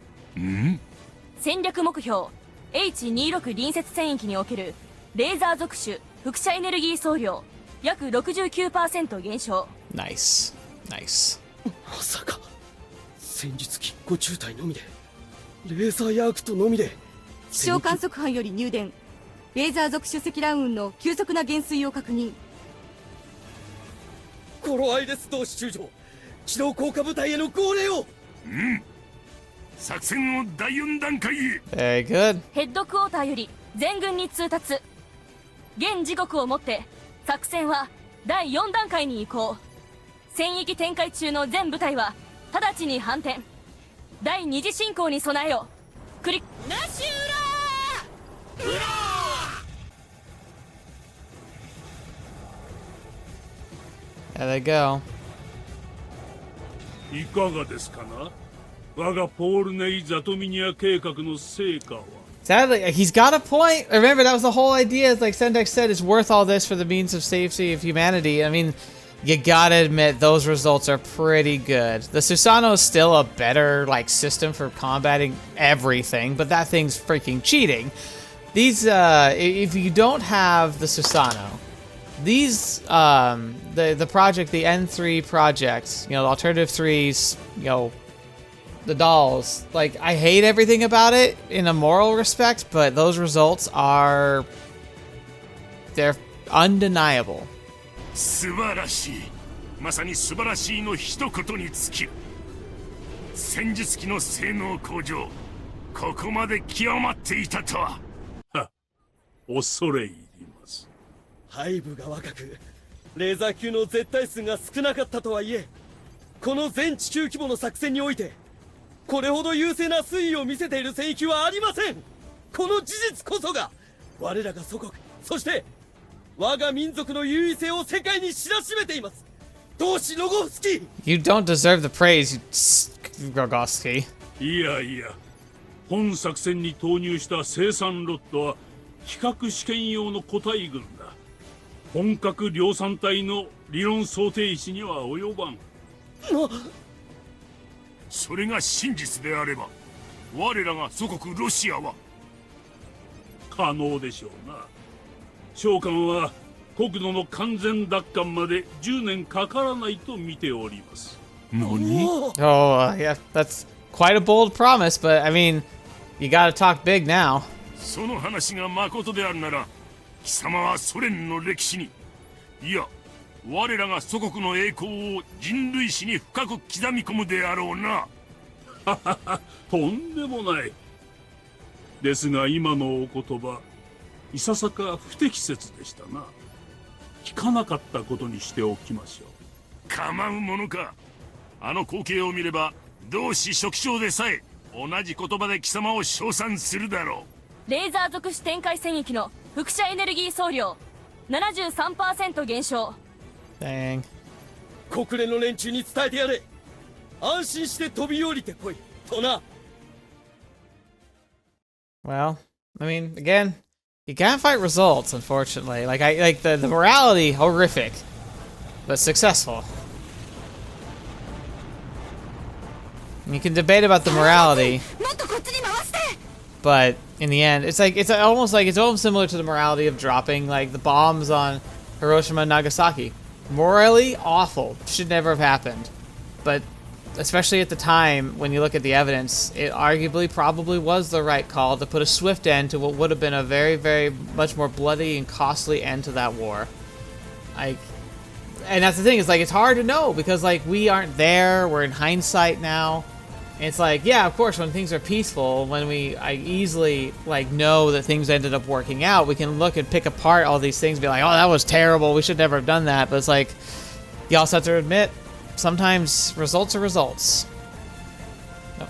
戦略目標 H26 隣接戦域におけるレーザー属種輻射エネルギー総量約 69% 減少。ナイス。ナイス。まさか戦術機5中隊のみでレーザーヤークトのみで気象観測班より入電。レーザー属種積乱雲の急速な減衰を確認。頃合いです同志中将。機動降下部隊への号令を。作戦を第4段階へ。Very good. ヘッドクォーターより全軍に通達。現時刻をもって作戦は第4段階に移行。戦域展開中の全部隊は直ちに反転。第2次進行に備えよ。クリナシウラー。うらー。 There they go. いかがですかな。我がポールネイ・ザトミニア計画の成果は。 Sadly, he's got a point. Remember, that was the whole idea. It's like Sendak said, it's worth all this for the means of safety of humanity. I mean, you gotta admit, those results are pretty good. The Susanoo is still a better, like, system for combating everything, but that thing's freaking cheating. These, if you don't have the Susanoo, these, the project, the N3 project, you know, the Alternative 3's, you know, the dolls, like, I hate everything about it in a moral respect, but those results are, they're undeniable. 素晴らしい。まさに素晴らしいの一言に尽きる。戦術機の性能向上、ここまで極まっていたとは。は、恐れ入ります。配部が若く、レーザー級の絶対数が少なかったとはいえ、この全地球規模の作戦において、これほど優勢な推移を見せている戦域はありません。この事実こそが我らが祖国、そして我が民族の優位性を世界に知らしめています。同志ロゴフスキー。 You don't deserve the praise, you Rogovsky. いやいや、本作戦に投入した生産ロットは比較試験用の個体群だ。本格量産体の理論想定値には及ばん。それが真実であれば、我らが祖国ロシアは可能でしょうな。召喚は国土の完全奪還まで10年かからないと見ております。何？ Oh, yeah, that's quite a bold promise, but I mean, you gotta talk big now. その話が誠であるなら、貴様はソ連の歴史に、いや、我らが祖国の栄光を人類史に深く刻み込むであろうな。ははは、とんでもない。ですが今のお言葉、いささか不適切でしたな。聞かなかったことにしておきましょう。構うものか。あの光景を見れば同志初期長でさえ同じ言葉で貴様を称賛するだろう。レーザー属種展開戦域の輻射エネルギー総量 73% 減少。 Dang. 国連の連中に伝えてやれ。安心して飛び降りてこいとな。 Well, I mean, again, you can't fight results, unfortunately. Like the morality, horrific, but successful. You can debate about the morality, but in the end, it's almost similar to the morality of dropping like the bombs on Hiroshima and Nagasaki. Morally awful, should never have happened, but especially at the time when you look at the evidence, it arguably probably was the right call to put a swift end to what would have been a very, very much more bloody and costly end to that war. And that's the thing, is like it's hard to know because like we aren't there, we're in hindsight now. And it's like, yeah, of course, when things are peaceful, when I easily like know that things ended up working out, we can look and pick apart all these things and be like, oh, that was terrible, we should never have done that. But it's like, you also have to admit, sometimes results are results. Nope.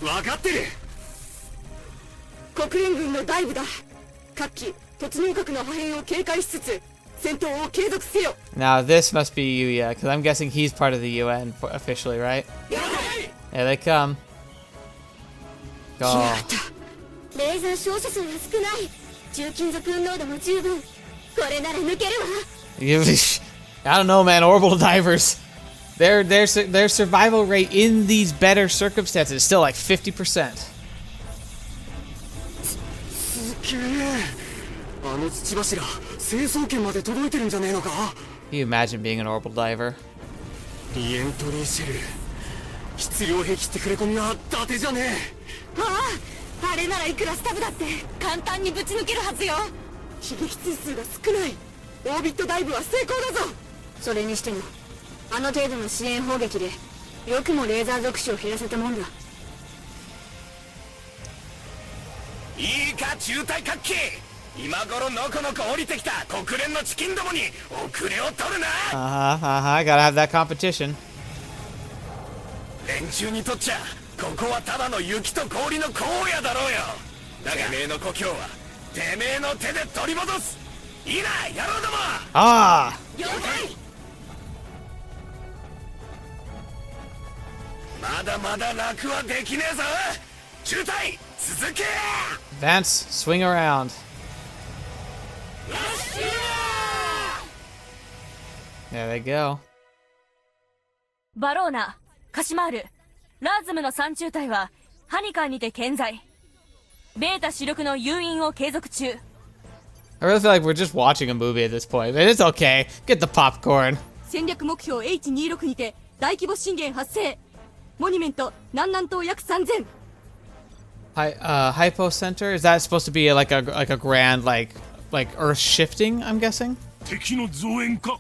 分かってる。国連軍の大部だ。各機突入核の破片を警戒しつつ戦闘を継続せよ。 Now this must be Yuuya, because I'm guessing he's part of the UN officially, right? There they come. Go. レーザー照射数が少ない。重金属運動度も十分。これなら抜けるわ。I don't know, man. Orbital divers, their survival rate in these better circumstances is still like 50%. すげえ。あの土柱、成層圏まで届いてるんじゃねえのか。 Can you imagine being an orbital diver? リエントリーシェル、質量壁ってくれ込みは伊達じゃねえ。あれならいくらスタブだって簡単にぶち抜けるはずよ。刺激通数が少ない。オービットダイブは成功だぞ。それにしてもあの程度の支援砲撃でよくもレーザー属種を減らせたもんだ。いいか中隊各機、今頃のこのこ降りてきた国連のチキンどもに遅れを取るな。Gotta have that competition. 連中にとっちゃここはただの雪と氷の荒野だろうよ。だがてめえの故郷はてめえの手で取り戻す。いいな野郎ども。了解。まだまだ楽はできねえぞ。中隊続け。 Advance, swing around. There they go. バローナ、カシマール、ラーズムの3中隊はハニカーにて健在。ベータ主力の誘引を継続中。 I really feel like we're just watching a movie at this point. But it's okay. Get the popcorn. 戦略目標 H26 にて大規模震源発生。モニュメント南南東約3000。Hypo Center? Is that supposed to be like a grand like Earth shifting? I'm guessing. 敵の増援か。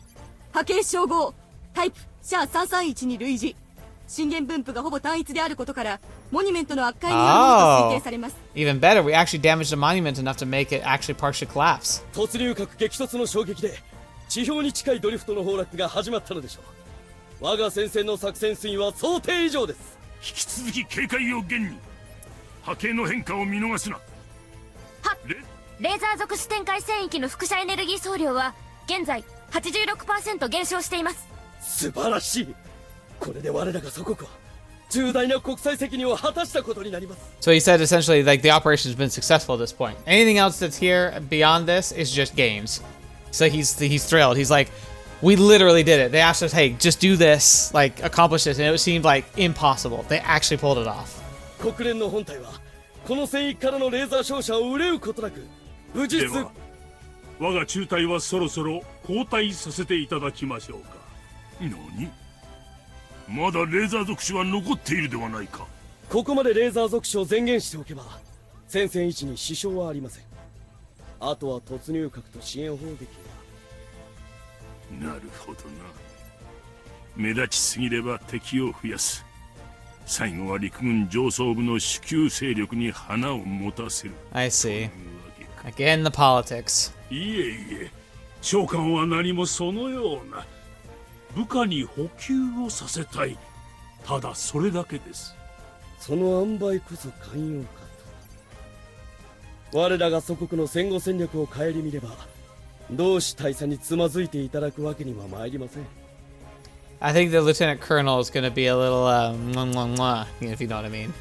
波形照合タイプシャア331に類似。震源分布がほぼ単一であることからモニュメントの圧壊によるものと推定されます。 Even better, we actually damaged the monument enough to make it actually partially collapse. 突入核激突の衝撃で地表に近いドリフトの崩落が始まったのでしょう。我が戦線の作戦推移は想定以上です。引き続き警戒を厳に。波形の変化を見逃すな。レーザー属視展開戦域の輻射エネルギー総量は現在 86% 減少しています。素晴らしい。これで我らが祖国は重大な国際責任を果たしたことになります。 So he said essentially like the operation has been successful at this point. Anything else that's here beyond this is just games. So he's thrilled. He's like, we literally did it. They asked us, hey, just do this, like accomplish this, and it seemed like impossible. They actually pulled it off. 国連の本体はこの戦域からのレーザー照射を憂うことなく無実。では我が中隊はそろそろ交代させていただきましょうか。何？まだレーザー属種は残っているではないか。ここまでレーザー属種を宣言しておけば戦線位置に支障はありません。あとは突入核と支援砲撃が。なるほどな。目立ちすぎれば敵を増やす。最後は陸軍上層部の主給勢力に花を持たせる。I see. Again, the politics. いえいえ、長官は何もそのような。部下に補給をさせたい。ただそれだけです。その塩梅こそ寛容かと。我らが祖国の戦後戦略を顧みれば同志大佐につまずいていただくわけには参りません。I think the lieutenant colonel is going to be a little, if you know what I mean.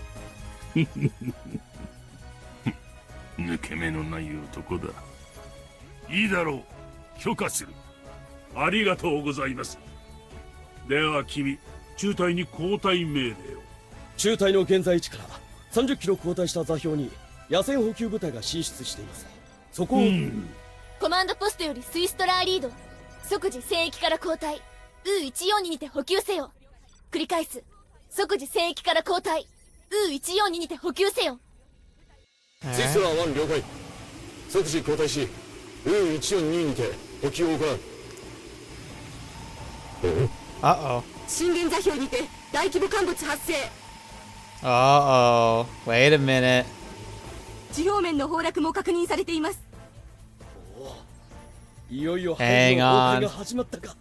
抜け目のない男だ。いいだろう。許可する。ありがとうございます。では君、中隊に交代命令を。中隊の現在位置から30キロ後退した座標に野戦補給部隊が進出しています。そこを、コマンドポストよりスイストラーリード。即時戦域から交代。U142 にて補給せよ。繰り返す。即時戦域から交代。U142 にて補給せよ。シスラー1了解。即時交代し U142 にて補給を行う。Uh-oh. 震源座標にて大規模陥没発生。Uh-oh. Wait a minute. 地表面の崩落も確認されています。いよいよ Hang が on. 始まったか。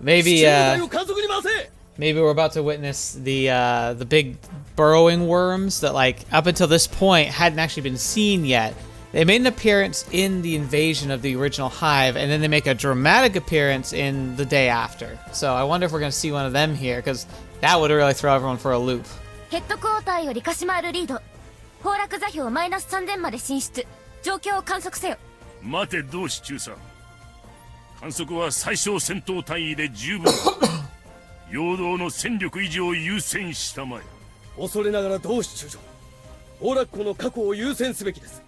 Maybe, 観測に回せ。 maybe we're about to witness the big burrowing worms that, like, up until this point hadn't actually been seen yet. They made an appearance in the invasion of the original hive, and then they make a dramatic appearance in the day after. So I wonder if we're going to see one of them here, because that would really throw everyone for a loop. ヘッドクォーターよりカシマールリード。崩落座標マイナス3000まで進出。状況を観測せよ。待て同志中佐。観測は最小戦闘単位で十分。陽動の戦力維持を優先したまえ。恐れながら同志中将、崩落庫の確保を優先すべきです。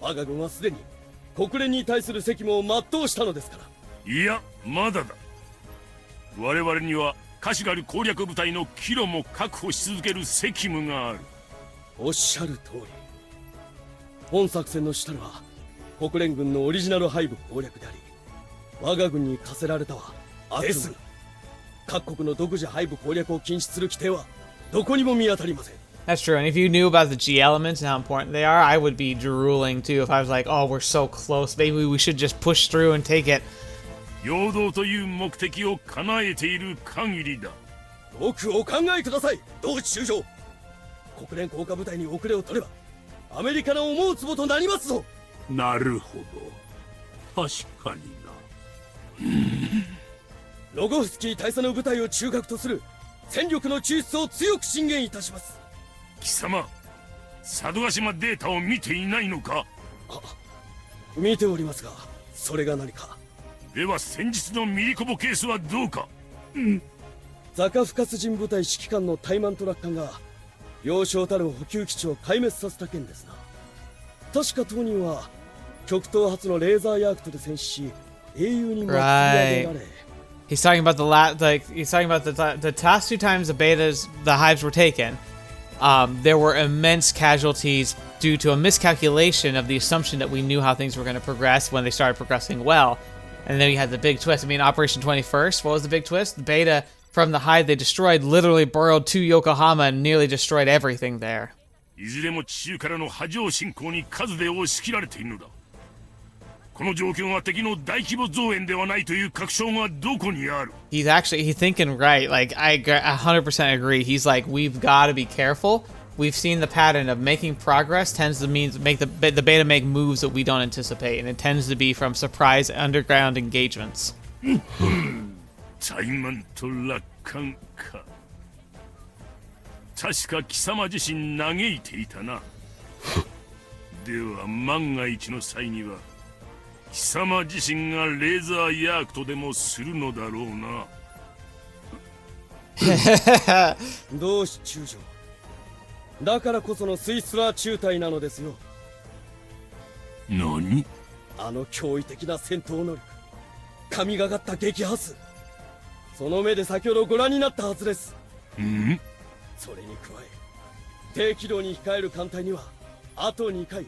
我が軍はすでに国連に対する責務を全うしたのですから。いや、まだだ。我々にはカシガル攻略部隊の帰路も確保し続ける責務がある。おっしゃる通り。本作戦の主たるは国連軍のオリジナルハイブ攻略であり、我が軍に課せられたはですが、各国の独自ハイブ攻略を禁止する規定はどこにも見当たりません。 That's true, and if you knew about the G elements and how important they are, I would be drooling too if I was like, oh, we're so close, maybe we should just push through and take it. 陽動という目的を叶えている限りだ。よくお考えください、同志中将。国連降下部隊に遅れを取ればアメリカの思うつぼとなりますぞ。なるほど。確かにな。ロゴフスキー大佐の部隊を中核とする戦力の抽出を強く進言いたします。貴様、佐渡島データを見ていないのか？見ておりますが、それが何か。では先日のミリコボケースはどうか？ザカフカス人部隊指揮官のタイマントラッカンが要衝たる補給基地を壊滅させた件ですな。確か当人は極東初のレーザーヤークトで戦死し、英雄に祭り上げられ。He's talking about he's talking about the last two times the hives were taken. There were immense casualties due to a miscalculation of the assumption that we knew how things were going to progress when they started progressing well. And then we had the big twist. I mean, Operation 21st, what was the big twist? The beta from the hive they destroyed literally burrowed to Yokohama and nearly destroyed everything there. いずれも地中からの波状進行に数で押し切られているのだ。この状況が敵の大規模増援ではないという確証がどこにある？ He's thinking right. Like, I 100% agree. He's like, we've got to be careful. We've seen the pattern of making progress tends to mean make the beta make moves that we don't anticipate, and it tends to be from surprise underground engagements. 怠慢と楽観か。確か貴様自身嘆いていたな。では万が一の際には貴様自身がレーザーヤークとでもするのだろうな。同志中将、だからこそのスイスラー中隊なのですよ。何？あの驚異的な戦闘能力、神がかった撃破数、その目で先ほどご覧になったはずです。ん？それに加え、低軌道に控える艦隊にはあと2回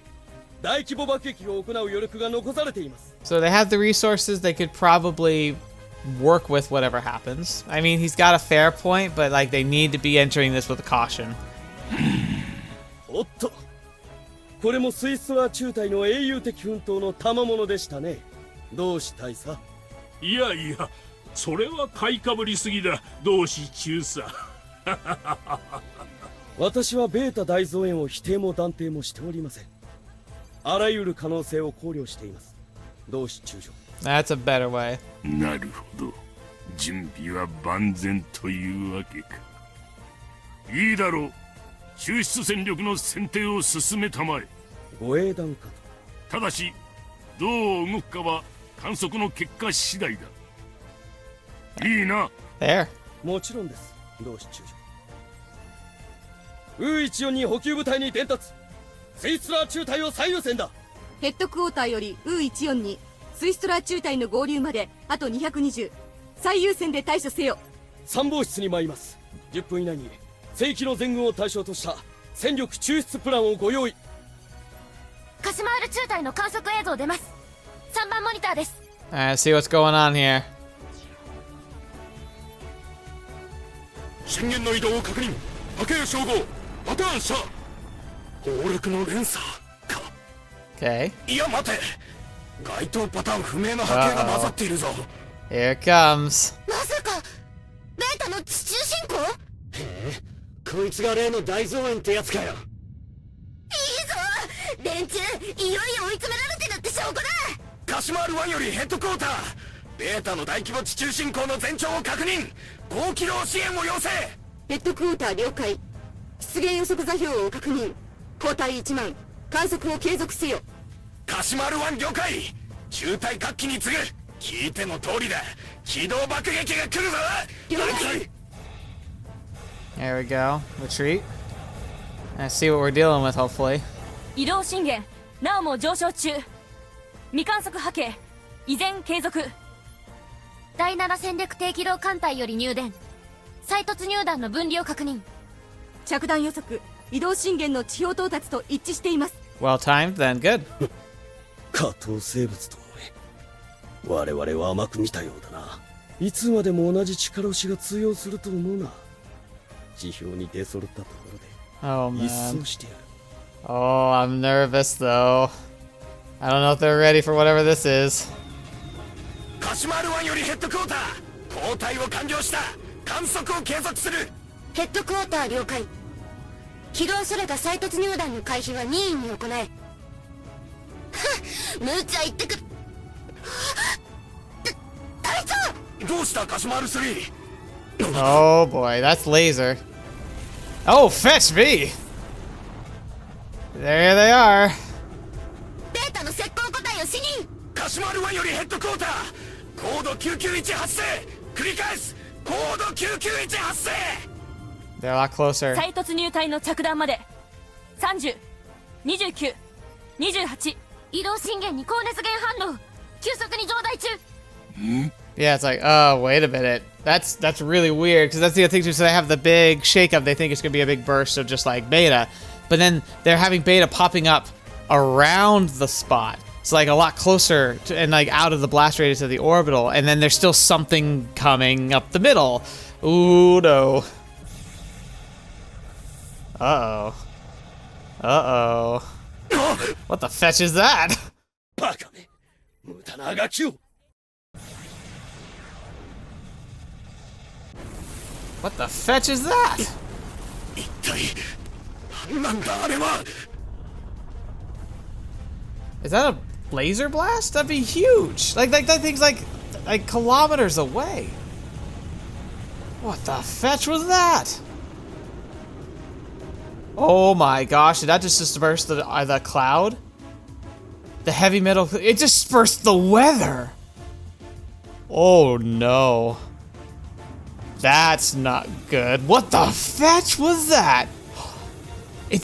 大規模爆撃を行う余力が残されています。 So they have the resources. They could probably work with whatever happens. I mean, he's got a fair point, but like they need to be entering this with caution. おっと、これもスイスラー中隊の英雄的奮闘の賜物でしたね。同志大佐。いやいや、それは買いかぶりすぎだ、同志中佐。私はベータ大増援を否定も断定もしておりません。あらゆる可能性を考慮しています。同志中将。That's a better way. なるほど。準備は万全というわけか。いいだろう。抽出戦力の選定を進めたまえ。ご英断かと。ただし、どう動くかは観測の結果次第だ。いいな。There. もちろんです、同志中将。U142補給部隊に伝達。スイスラー中隊を最優先だ。ヘッドクォーターより U142 スイストラー中隊の合流まであと220、最優先で対処せよ。参謀室に参ります。10分以内に正規の全軍を対象とした戦力抽出プランをご用意。鹿島ール中隊の観測映像出ます。3番モニターです。See what's going on here. 震源の移動を確認。波形照合、パターン射。砲力の連鎖か。 Okay. いや待て、該当パターン不明の波形が混ざっているぞ。 Here it comes. まさかベータの地中侵攻？こいつが例の大増援ってやつかよ。いいぞ、連中いよいよ追い詰められてるって証拠だ。カシマール1よりヘッドクォーター、ベータの大規模地中侵攻の前兆を確認。高機動支援を要請。ヘッドクォーター了解。出現予測座標を確認。交代1万、観測を継続せよ。カシマール1了解。中隊各機に次ぐ。聞いての通りだ、機動爆撃が来るぞ。了解。 There we go. Retreat. Let's see what we're dealing with, hopefully. 移動震源なおも上昇中。未観測波形依然継続。第7戦略低機動艦隊より入電。再突入弾の分離を確認。着弾予測、移動震源の地表到達と一致しています。 Well timed, then good. 下等生物と思え、我々は甘く見たようだな。いつまでも同じ力押しが通用すると思うな。地表に出揃ったところ Oh で一 man. 掃してやる。 Oh, I'm nervous though. I don't know if they're ready for whatever this is. カシマール1よりヘッドクォーター、交代を完了した。観測を継続する。ヘッドクォーター了解。起動された再突入弾の回避は任意に行え。無茶言ってくる。隊長、どうしたカシマール3。 Oh boy, that's laser. Oh, fetch me! There they are. ベータの石膏個体を死認。カシマール1よりヘッドクォーター、コード991発生。繰り返す、コード991発生。 They're a lot closer. 再突入隊の着弾まで30、29、28。移動震源に高熱源反応。急速に増大中。Yeah, it's like, oh, wait a minute. That's really weird, because that's the other thing too. So they have the big shakeup. They think it's going to be a big burst of just like beta. But then they're having beta popping up around the spot. It's like a lot closer to, and like out of the blast radius of the orbital. And then there's still something coming up the middle. Ooh, no. Uh-oh. Uh-oh. What the fetch is that? バカめ、無駄なあがきを。 What the fetch is that? 一体何なんだあれは。 Is that a laser blast? That'd be huge. Like that thing's like kilometers away. What the fetch was that? Oh my gosh, did that just disperse the cloud? The heavy metal, it dispersed the weather. Oh no. That's not good. What the fetch was that? It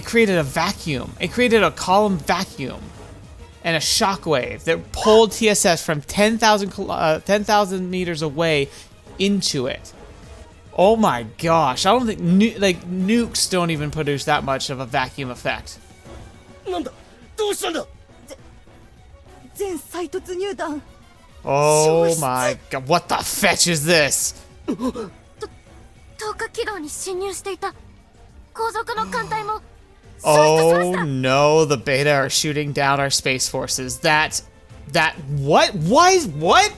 created a vacuum. It created a column vacuum and a shockwave that pulled TSS from 10,000 meters away into it. Oh my gosh! I don't think nukes don't even produce that much of a vacuum effect. なんだどうしたんだ。全再突入弾 Oh my god! What the fetch is this? 透過軌道に侵入していた後続の艦隊も Oh no! The Beta are shooting down our space forces. What? Why? What?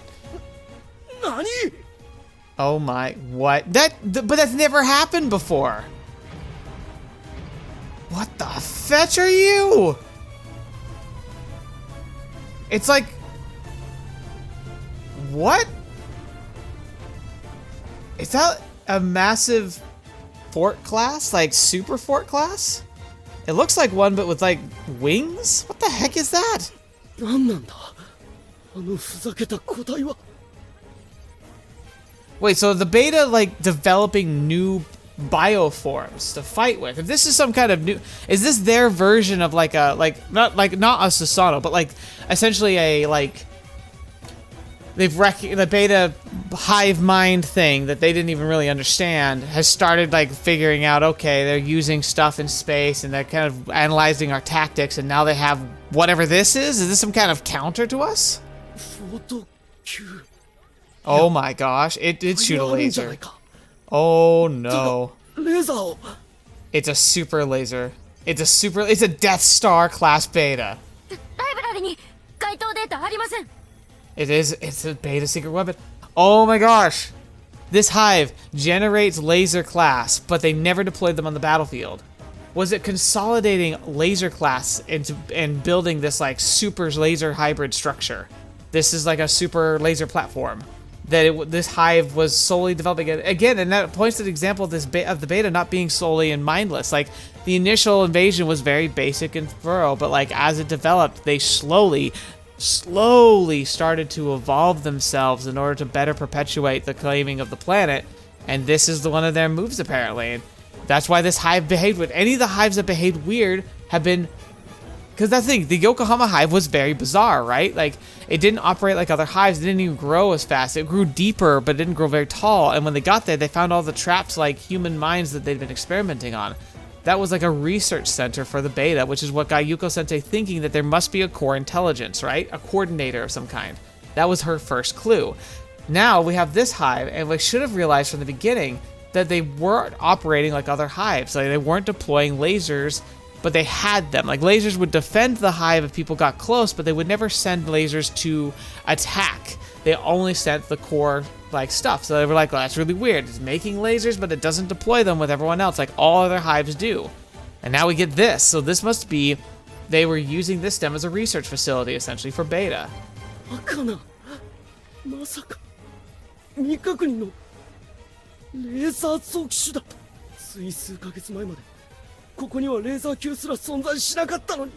何。 Oh my, what? But that's never happened before. What the fetch are you? It's like, what? Is that a massive fort class? Like super fort class? It looks like one, but with like wings? What the heck is that? 何なんだあのふざけた個体は。 Wait, so the Beta like developing new bioforms to fight with? If this is some kind of new, is this their version of like a not a Susano, but like essentially a the Beta hive mind thing that they didn't even really understand has started like figuring out, okay, they're using stuff in space and they're kind of analyzing our tactics, and now they have whatever this is. Is this some kind of counter to us? フォト級。 Oh my gosh, it did shoot a laser. Oh no. レーザーを。 It's a super laser. It's a Death Star class Beta. ライブラリに該当データありません。 It's a Beta secret weapon. Oh my gosh. This hive generates laser class, but they never deployed them on the battlefield. Was it consolidating laser class and building this like super laser hybrid structure? This is like a super laser platform that this hive was solely developing. Again, and that points to the example of the Beta not being solely and mindless. Like the initial invasion was very basic and thorough, but like as it developed, they slowly started to evolve themselves in order to better perpetuate the claiming of the planet. And this is one of their moves apparently. And that's why this hive behaved weird. Any of the hives that behaved weird have been, because that's the thing, the Yokohama hive was very bizarre, right? Like, it didn't operate like other hives. It didn't even grow as fast. It grew deeper, but it didn't grow very tall. And when they got there, they found all the traps like human minds that they'd been experimenting on. That was like a research center for the Beta, which is what got Yuko-sensei thinking that there must be a core intelligence, right? A coordinator of some kind. That was her first clue. Now we have this hive, and we should have realized from the beginning that they weren't operating like other hives. Like, they weren't deploying lasers, but they had them. Like, lasers would defend the hive if people got close, but they would never send lasers to attack. They only sent the core, like, stuff. So they were like, well, that's really weird. It's making lasers, but it doesn't deploy them with everyone else like all other hives do. And now we get this. So this must be, they were using this stem as a research facility, essentially, for Beta. バカな。まさか未確認のレーザー臓器種だ。つい数ヶ月前までここにはレーザー級すら存在しなかったのに、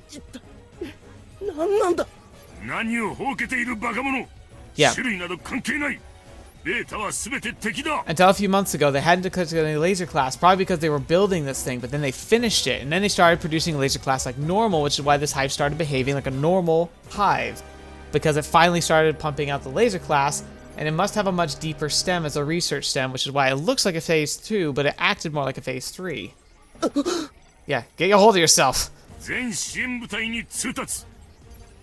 一体何なんだ。何をほうけているバカ者。 Yeah. 種類など関係ない。ベータは全て敵だ。 Until a few months ago, they hadn't declared any laser class, probably because they were building this thing, but then they finished it, and then they started producing laser class like normal, which is why this hive started behaving like a normal hive, because it finally started pumping out the laser class, and it must have a much deeper stem as a research stem, which is why it looks like a phase 2, but it acted more like a phase 3. Yeah, get a hold of yourself. 全支援部隊に通達。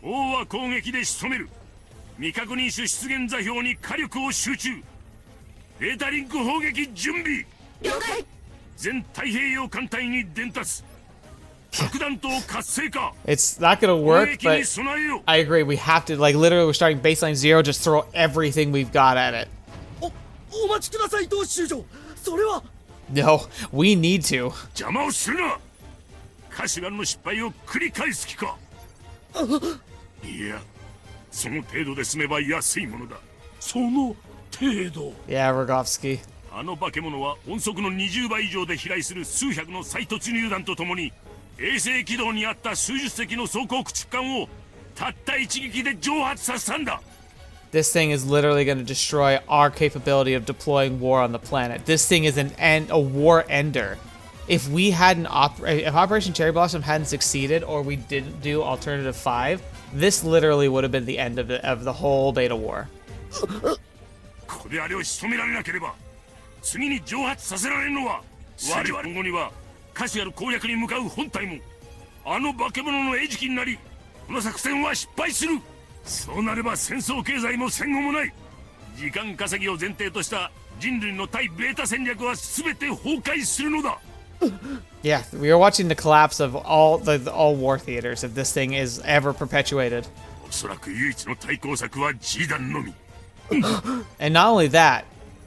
王は攻撃で仕留める。未確認種出現座標に火力を集中。ベータリンク砲撃準備。了解。全太平洋艦隊に伝達。核弾頭活性化 It's not gonna 攻 work, 撃に but 備えよ I agree. We have to, like, literally, we're starting baseline 0, just throw everything we've got at it. お待ちください同志中将それは No, we need to. 邪魔をするなカシュガルの失敗を繰り返す気かいやその程度で済めば安いものだその程度 Yeah, Rogovsky. あの化け物は音速の20倍以上で飛来する数百の再突入弾とともに衛星軌道にあった数十隻の装甲駆逐艦をたった一撃で蒸発させたんだ This thing is literally going to destroy our capability of deploying war on the planet. This thing is a war ender. If we hadn't if Operation Cherry Blossom hadn't succeeded, or we didn't do Alternative 5, this literally would have been the end of the whole beta war. ここであれを仕留められなければ次に蒸発させられるのは我々後にはカシュガル攻略に向かう本体もあの化け物の餌食になりこの作戦は失敗するそうなれば戦争経済も戦後もない時間稼ぎを前提とした人類の対ベータ戦略は全て崩壊するのだ Yeah, we are watching the collapse of all war theaters if this thing is ever perpetuated. おそらく唯一の対抗策は G 弾のみ And not only that,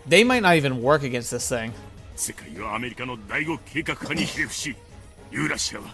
they might not even work against this thing. 世界はアメリカの第5計画化にひれ伏しユーラシアは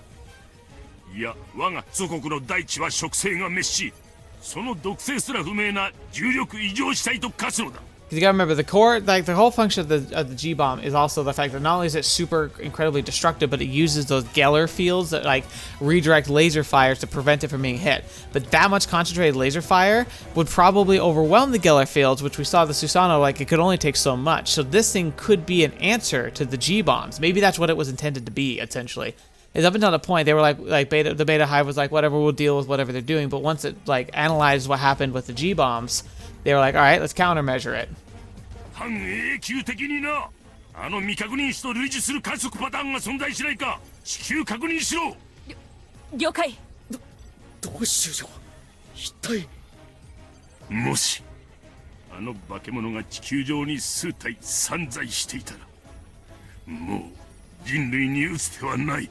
いや我が祖国の大地は植生が滅しその毒性すら不明な重力異常地帯と化すのだ Because you gotta remember, the core, like the whole function of the G-bomb is also the fact that not only is it super incredibly destructive, but it uses those Geller fields that like redirect laser fires to prevent it from being hit. But that much concentrated laser fire would probably overwhelm the Geller fields, which we saw the Susanoo, like it could only take so much. So this thing could be an answer to the G-bombs. Maybe that's what it was intended to be, essentially. Is up until the point they were like the Beta Hive was like, whatever, we'll deal with whatever they're doing. But once it like analyzed what happened with the G-bombs, they were like, all right, let's countermeasure it. 半永久的になあの未確認種と類似する観測パターンが存在しないか至急確認しろ了解同志中将一体もしあの化け物が地球上に数体散在していたらもう人類に打つ手はない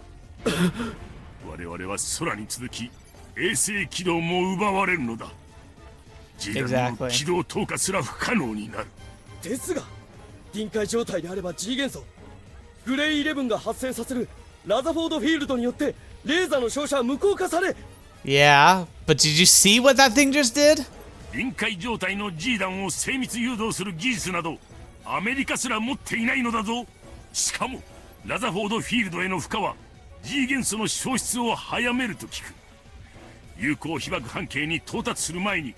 我々は空に続き衛星軌道も奪われるのだ時代の軌道投下すら不可能になるですが臨界状態であれば G 元素グレイ11が発生させるラザフォードフィールドによってレーザーの照射は無効化され Yeah, but did you see what that thing just did? 臨界状態の G 弾を精密誘導する技術などアメリカすら持っていないのだぞしかもラザフォードフィールドへの負荷は G 元素の消失を早めると聞く有効被爆半径に到達する前に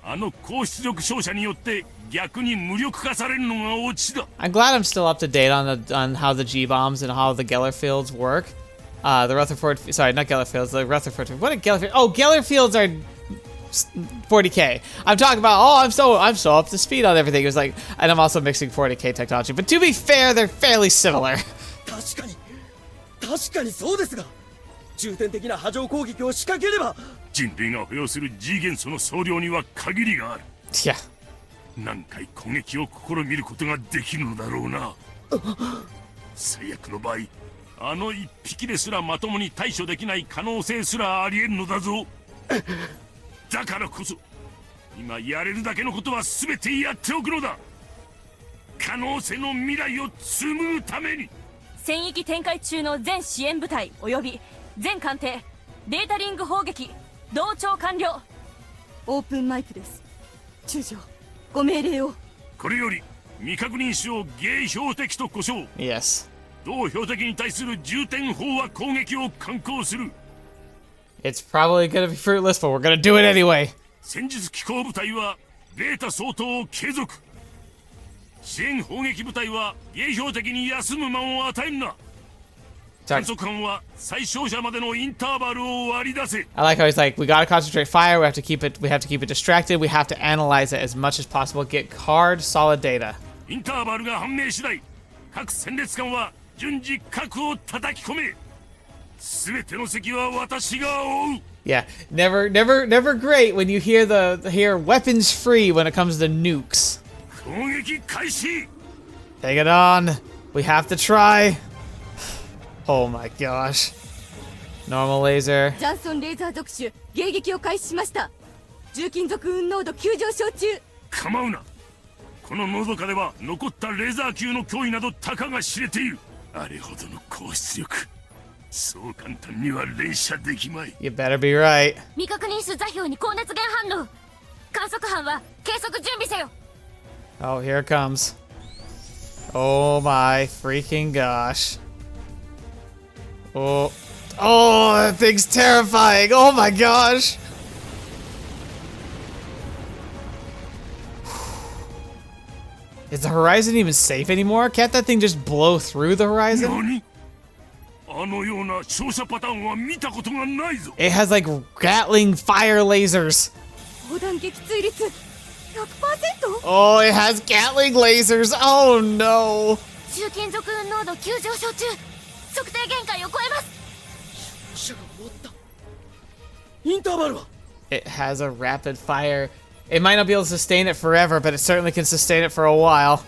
あの高出力照射によって逆に無力化されるのがオチだ I'm glad I'm still up to date on how the G-bombs and how the Geller fields work. The Rutherford, sorry, not Geller fields, the Rutherford. What are Geller fields? Oh, Geller fields are 40k. I'm talking about, I'm so up to speed on everything. It was like, and I'm also mixing 40k technology. But to be fair, they're fairly similar. 確かにそうですが重点的な波状攻撃を仕掛ければ人類が保有する G 元素の総量には限りがある Yeah. 何回攻撃を試みることができるのだろうな最悪の場合あの一匹ですらまともに対処できない可能性すらありえるのだぞだからこそ今やれるだけのことは全てやっておくのだ可能性の未来を紡ぐために戦域展開中の全支援部隊及び全艦艇データリング砲撃同調完了オープンマイクです中将ご命令をこれより未確認種を迎標的と呼称 Yes. 同標的に対する重点砲は攻撃を敢行する It's probably gonna be fruitless, but we're gonna do it anyway. 戦術機構部隊はベータ相当を継続支援砲撃部隊は迎標的に休む間を与えんな Sorry. 観測艦は最小射までのインターバルを割り出せ I like how he's like, we gotta concentrate fire, we have to keep it distracted, we have to analyze it as much as possible, get hard, solid data. インターバルが判明次第各戦列艦は順次核を叩き込め全ての席は私が追う Yeah, never great when you hear hear weapons free when it comes to nukes. 攻撃開始 Take it on. We have to try. Oh my gosh. Normal laser. ジャンソンレーザー属種迎撃を開始しました。重金属運濃度急上昇中。構うな。こののどかでは残ったレーザー級の脅威などたかが知れている。あれほどの高出力、そう簡単には連射できまい。 You better be right. 未確認種座標に高熱源反応。観測班は計測準備せよ。 Oh, here it comes. Oh my freaking gosh. Oh. Oh, that thing's terrifying. Oh my gosh. Is the horizon even safe anymore? Can't that thing just blow through the horizon? 何？あのような照射パターンは見たことがないぞ。 It has like Gatling fire lasers. 砲弾撃墜率 100%。 Oh, it has Gatling lasers. Oh no. 重金属運濃度急上昇中。測定限界を超えます。射が終わった。インターバルは It has a rapid fire. It might not be able to sustain it forever, but it certainly can sustain it for a while.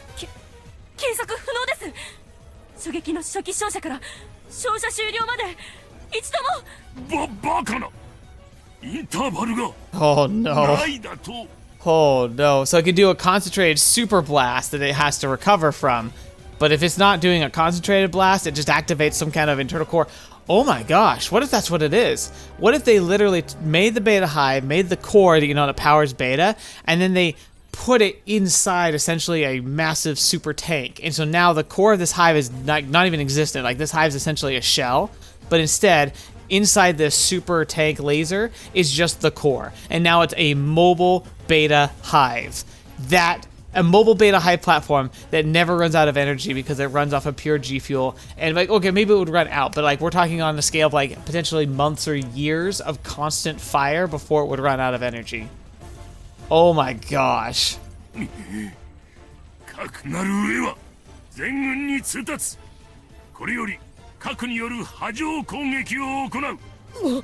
計測不能です。狙撃の初期照射から照射終了まで一度も。バカな。インターバルが Oh no. ないだと。 Oh no. So it can do a concentrated super blast that it has to recover from. But if it's not doing a concentrated blast, it just activates some kind of internal core. Oh my gosh, what if that's what it is? What if they literally made the beta hive, made the core that powers beta, and then they put it inside essentially a massive super tank. And so now the core of this hive is not even existent. Like this hive is essentially a shell, but instead inside this super tank laser is just the core. And now it's a mobile beta hive. A mobile beta hive platform that never runs out of energy because it runs off of pure G fuel. And like, okay, maybe it would run out, but like we're talking on the scale of like potentially months or years of constant fire before it would run out of energy. Oh my gosh. 核なる上は全軍に通達。これより核による波状攻撃を行う。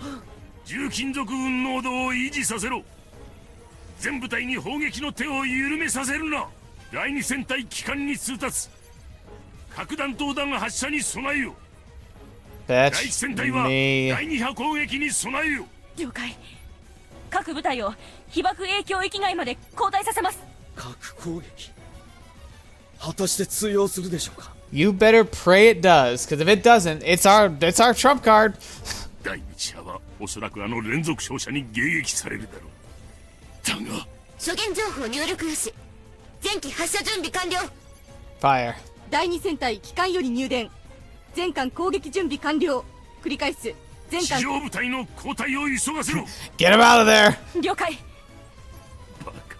重金属運濃度を維持させろ。全部隊に砲撃の手を緩めさせるな。第二戦隊機関に通達。核弾頭弾発射に備えよ。第一戦隊は第二波攻撃に備えよ。了解。各部隊を被爆影響域外まで後退させます。核攻撃果たして通用するでしょうか。 You better pray it does, because if it doesn't, it's our trump card. 第一波はおそらくあの連続照射に迎撃されるだろう。だが初見情報入力よし。前期発射準備完了。 Fire. 第2戦隊機関より入電。全艦攻撃準備完了。繰り返す。全艦地上部隊の交代を急がせろ。 Get him out of there. 了解。バカ。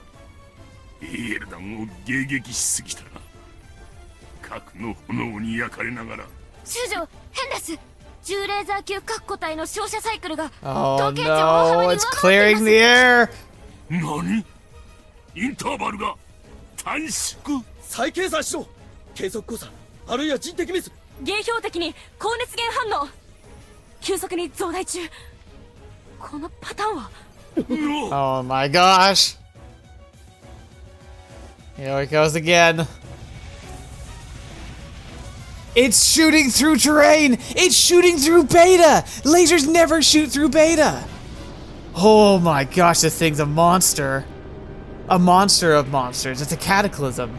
エール弾を迎撃しすぎたな。核の炎に焼かれながら。中将変です。重レーザー級各個体の照射サイクルが Oh 統計値を大幅 no, に it's 上回ってい clearing ます。 the air. 何？インターバルが短縮？再計算しろ。計測誤差あるいは人的ミス。迎標的に高熱源反応。急速に増大中。このパターンは。Oh my gosh. Here it goes again. It's shooting through terrain! It's shooting through beta! Lasers never shoot through beta! Oh my gosh, this thing's a monster. A monster of monsters. It's a cataclysm.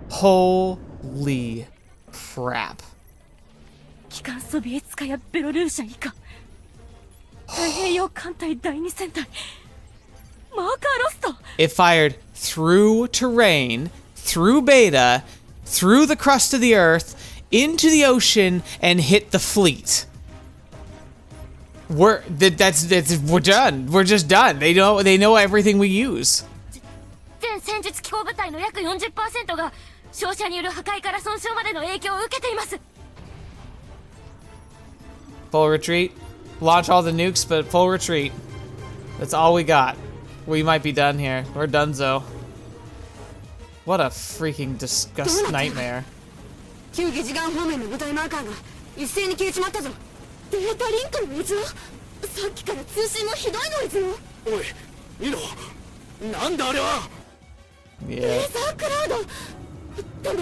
Holy crap. 機関ソビエツカやベロルーシャ以下。太平洋艦隊第2戦隊。マーカーロスト。 It fired through terrain, through beta, through the crust of the earth, into the ocean, and hit the fleet. We're done. We're just done. They know everything we use. 全戦術機構部隊の約 40% が照射による破壊から損傷までの影響を受けています。 Full retreat. Launch all the nukes, but full retreat. That's all we got. We might be done here. We're donezo. What a freaking disgust nightmare. 旧義時間方面の部隊マーカーが一斉に消えちまったぞ。データリンクの異常。さっきから通信もひどいノイズよ。おいミノ、なんだあれは。レ Yeah. ーザークラウド。でも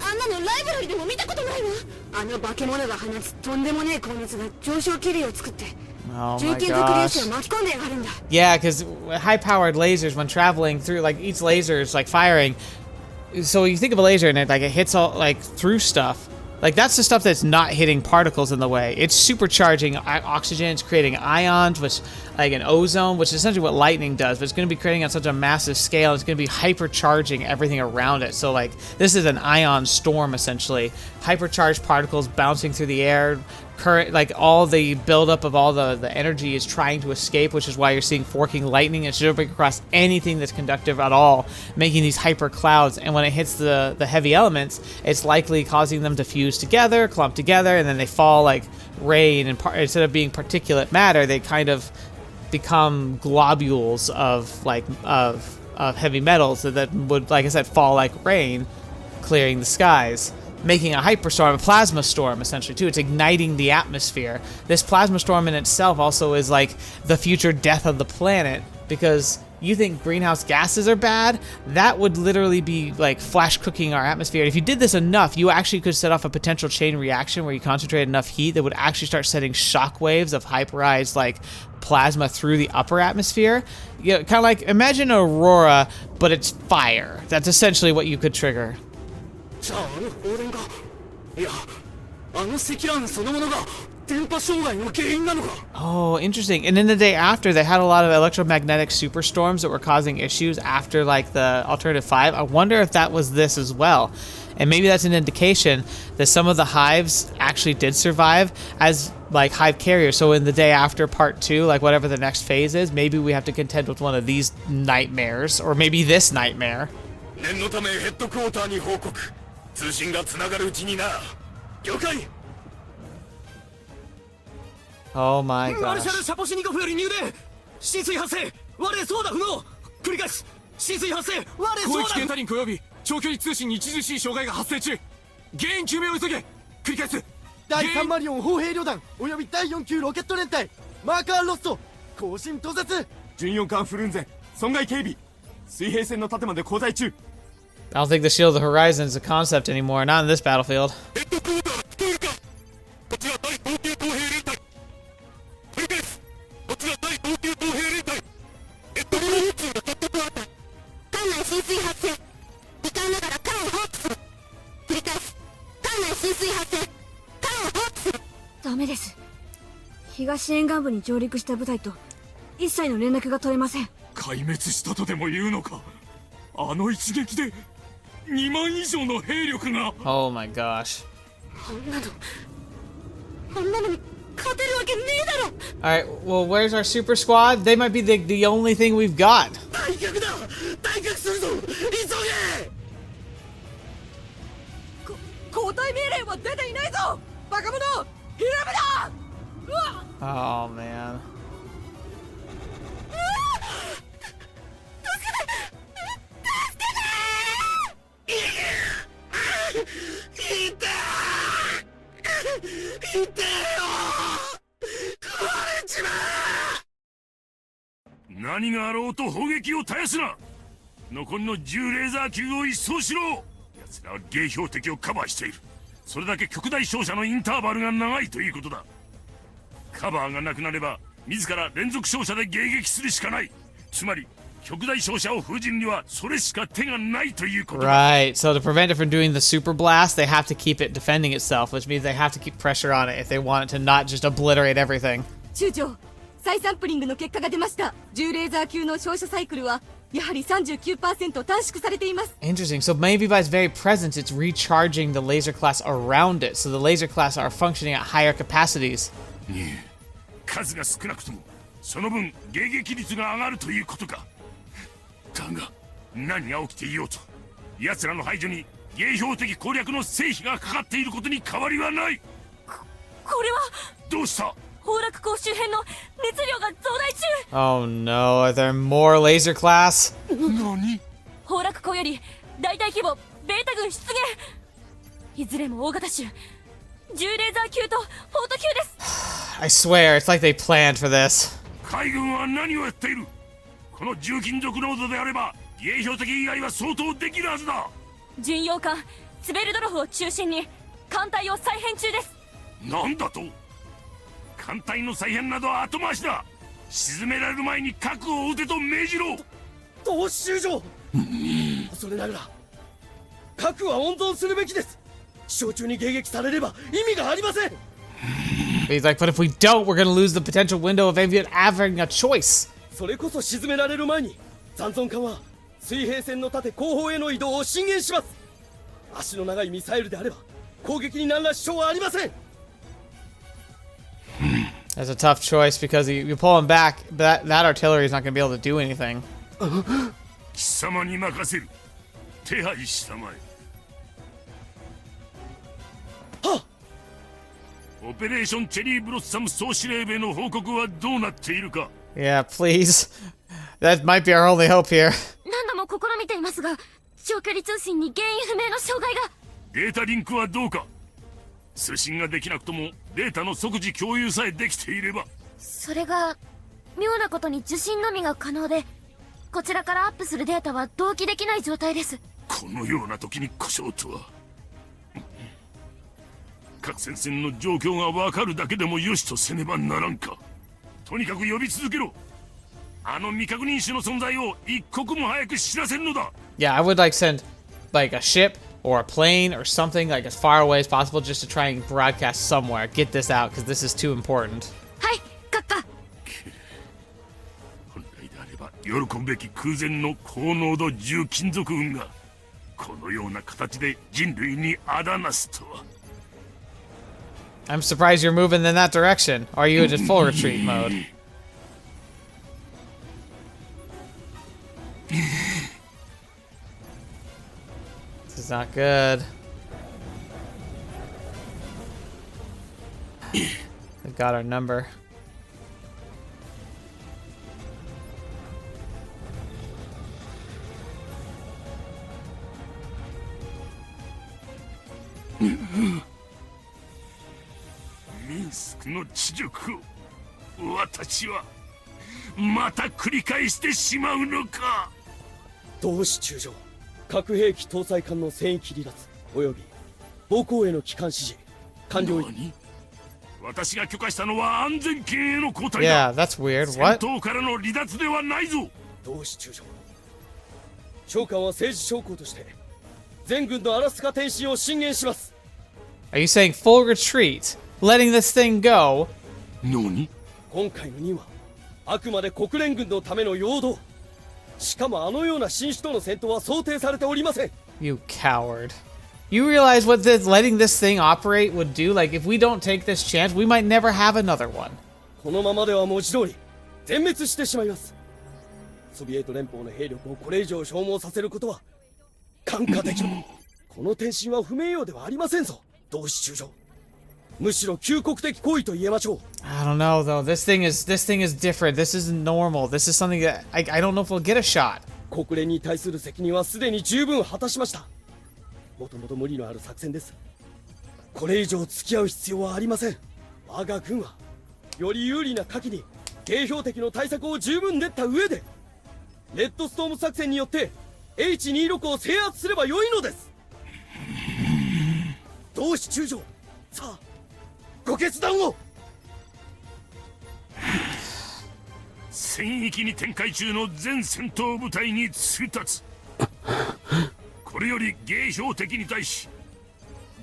あんなのライブラリでも見たことないわ。あの化け物が放つとんでもねえ高熱が上昇気流を作って Oh 中 my 堅核粒子 gosh. を巻き込んでやがるんだ。 Yeah, because high-powered lasers, when traveling through, like each laser is like firing. So you think of a laser and it hits all like through stuff. Like that's the stuff that's not hitting particles in the way. It's supercharging oxygen. It's creating ions, which like an ozone, which is essentially what lightning does. But it's going to be creating on such a massive scale. It's going to be hypercharging everything around it. So like this is an ion storm essentially. Hypercharged particles bouncing through the air. Current, like all the buildup of all the energy is trying to escape, which is why you're seeing forking lightning. It's jumping across anything that's conductive at all, making these hyper clouds. And when it hits the heavy elements, it's likely causing them to fuse together, clump together, and then they fall like rain. And instead of being particulate matter, they kind of become globules of heavy metals that would, like I said, fall like rain, clearing the skies. Making a hyperstorm, a plasma storm, essentially, too. It's igniting the atmosphere. This plasma storm in itself also is like the future death of the planet, because you think greenhouse gases are bad? That would literally be like flash cooking our atmosphere. And if you did this enough, you actually could set off a potential chain reaction where you concentrate enough heat that would actually start setting shock waves of hyperized like plasma through the upper atmosphere. You know, kind of like, imagine an aurora, but it's fire. That's essentially what you could trigger. じゃあ放電か。いや積乱雲そのものが電波障害の原因なのか。 Oh, interesting. And in the day after, they had a lot of electromagnetic superstorms that were causing issues after like the Alternative 5. I wonder if that was this as well. And maybe that's an indication that some of the hives actually did survive as like hive carriers. So in the day after part 2, like whatever the next phase is, maybe we have to contend with one of these nightmares, or maybe this nightmare. 念のためヘッドクォーターに報告。通信がつながるうちにな。了解。 Oh my マルシャ gosh. ルシャポシニコフより入電。浸水発生。我ソーダ不能。繰り返す。浸水発生。我ソーダ。広域ケンタリンク及び長距離通信に著しい障害が発生中。原因究明を急げ。繰り返す。第3マリオン砲兵旅団及び第4級ロケット連隊マーカーロスト更新途絶。巡洋艦フルンゼ損害警備。水平線の盾まで交代中。 I don't think the Shield of the Horizon is a concept anymore, not in this battlefield. Damn. 東沿岸部に上陸した部隊と一切の連絡が取れません。壊滅したとでも言うのか。あの一撃で2万以上の兵力が。 Oh my gosh. あんなのに勝てるわけねえだろ。 Alright, well, where's our super squad? They might be the only thing we've got. 退却だ。退却するぞ。急げ。交代命令は出ていないぞバカ者ひらめだうわ Oh man. 何があろうと砲撃を絶やすな。残りの10レーザー級を一掃しろ。奴らは迎標敵をカバーしている。それだけ極大照射のインターバルが長いということだ。カバーがなくなれば自ら連続照射で迎撃するしかない。つまり極大照射を封じるにはそれしか手がないということだ。 Right, so to prevent it from doing the super blast, they have to keep it defending itself, which means they have to keep pressure on it if they want it to not just obliterate everything. 中長再サンプリングの結果が出ました10レーザー級の照射サイクルはやはり 39% 短縮されています Interesting. So maybe by its very presence, it's recharging the laser class around it. So the laser class are functioning at higher capacities. ねえ、数が少なくともその分迎撃率が上がるということか。だが何が起きていようと奴らの排除に迎標的攻略の成否がかかっていることに変わりはない。これはどうした。崩落口周辺の熱量が増大中 Oh no, are there more laser class? 何。崩落口より大隊規模ベータ軍出現いずれも大型種10レーザー級とフォート級です I swear, it's like they planned for this. 海軍は何をやっている。この重金属濃度であれば迎標的以外は相当できるはずだ。巡洋艦ツベルドロフを中心に艦隊を再編中です。なんだと。艦隊の再編などは後回しだ。沈められる前に核を撃てと命じろ。同志中将それなら核は温存するべきです。飛翔中に迎撃されれば意味がありません。 He's like, but if we don't, we're gonna lose the potential window of even having a choice. それこそ沈められる前に残存艦は水平線の縦後方への移動を進言します。足の長いミサイルであれば攻撃に何ら支障はありません。 That's a tough choice because you pull him back, but that artillery is not gonna be able to do anything. 貴様に任せる。手配したまえ。はっ。オペレーションチェリーブロッサム総司令部への報告はどうなっているか。 Yeah, please. That might be our only hope here. 何度も試みていますが、長距離通信に原因不明の障害が。データリンクはどうか。通信ができなくともデータの即時共有さえできていれば。それが妙なことに受信のみが可能で、こちらからアップするデータは同期できない状態です。このような時に故障とは。各戦線の状況が分かるだけでもよしとせねばならんか。とにかく呼び続けろ。あの未確認種の存在を一刻も早く知らせるのだ。 Yeah, I would like send like a ship or a plane or something like as far away as possible just to try and broadcast somewhere. Get this out because this is too important. はい、閣下。本来であれば喜ぶべき空前の高濃度重金属雲がこのような形で人類にあだなすとは。 I'm surprised you're moving in that direction. Or are you in just full retreat mode? This is not good. They've got our number. ミンスクの恥辱を私はまた繰り返してしまうのか。同志中将、核兵器搭載艦の戦域離脱および暴行への帰還指示完了。何？私が許可したのは安全圏への交代だ。 Yeah, that's weird. 戦 What? 闘からの離脱ではないぞ。同志中将、長官は政治将校として全軍のアラスカ転進を進言します。 Are you saying full retreat? Letting this thing go? 何？今回の任はあくまで国連軍のための陽動。しかもあのような新種との戦闘は想定されておりません。 You coward. You realize what letting this thing operate would do? Like, if we don't take this chance, we might never have another one. このままでは文字通り全滅してしまいます。ソビエト連邦の兵力をこれ以上消耗させることは看過できる。この転進は不名誉ではありませんぞ、同志中将。むしろ救国的行為と言えましょう。 I don't know though. This thing is different. This isn't normal. This is something that I don't know if we'll get a shot. 国連に対する責任はすでに十分果たしました。もともと無理のある作戦です。これ以上付き合う必要はありません。我が軍はより有利な火器に軽標的の対策を十分練った上でレッドストーム作戦によって H26 を制圧すればよいのです。同志中将、さあご決断を。戦域に展開中の全戦闘部隊に通達。これより迎標敵に対し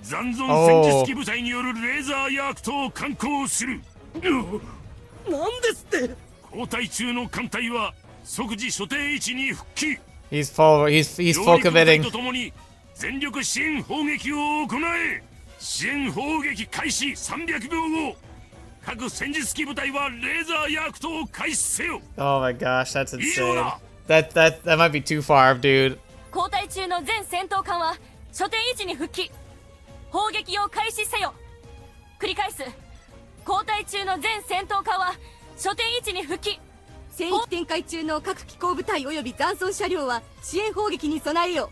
残存戦術機部隊によるレーザーヤークトを敢行する。なんですって。交代中の艦隊は即時所定位置に復帰。 He's full committing. とともに全力支援砲撃を行え。支援砲撃開始300秒後、各戦術機部隊はレーザーヤークトを開始せよ。 Oh my gosh, that's 以上 insane. だ。 That might be too far, dude. 交代中の全戦闘艦は所定位置に復帰。砲撃を開始せよ。繰り返す。交代中の全戦闘艦は所定位置に復帰。戦域展開中の各機構部隊及び残存車両は支援砲撃に備えよ。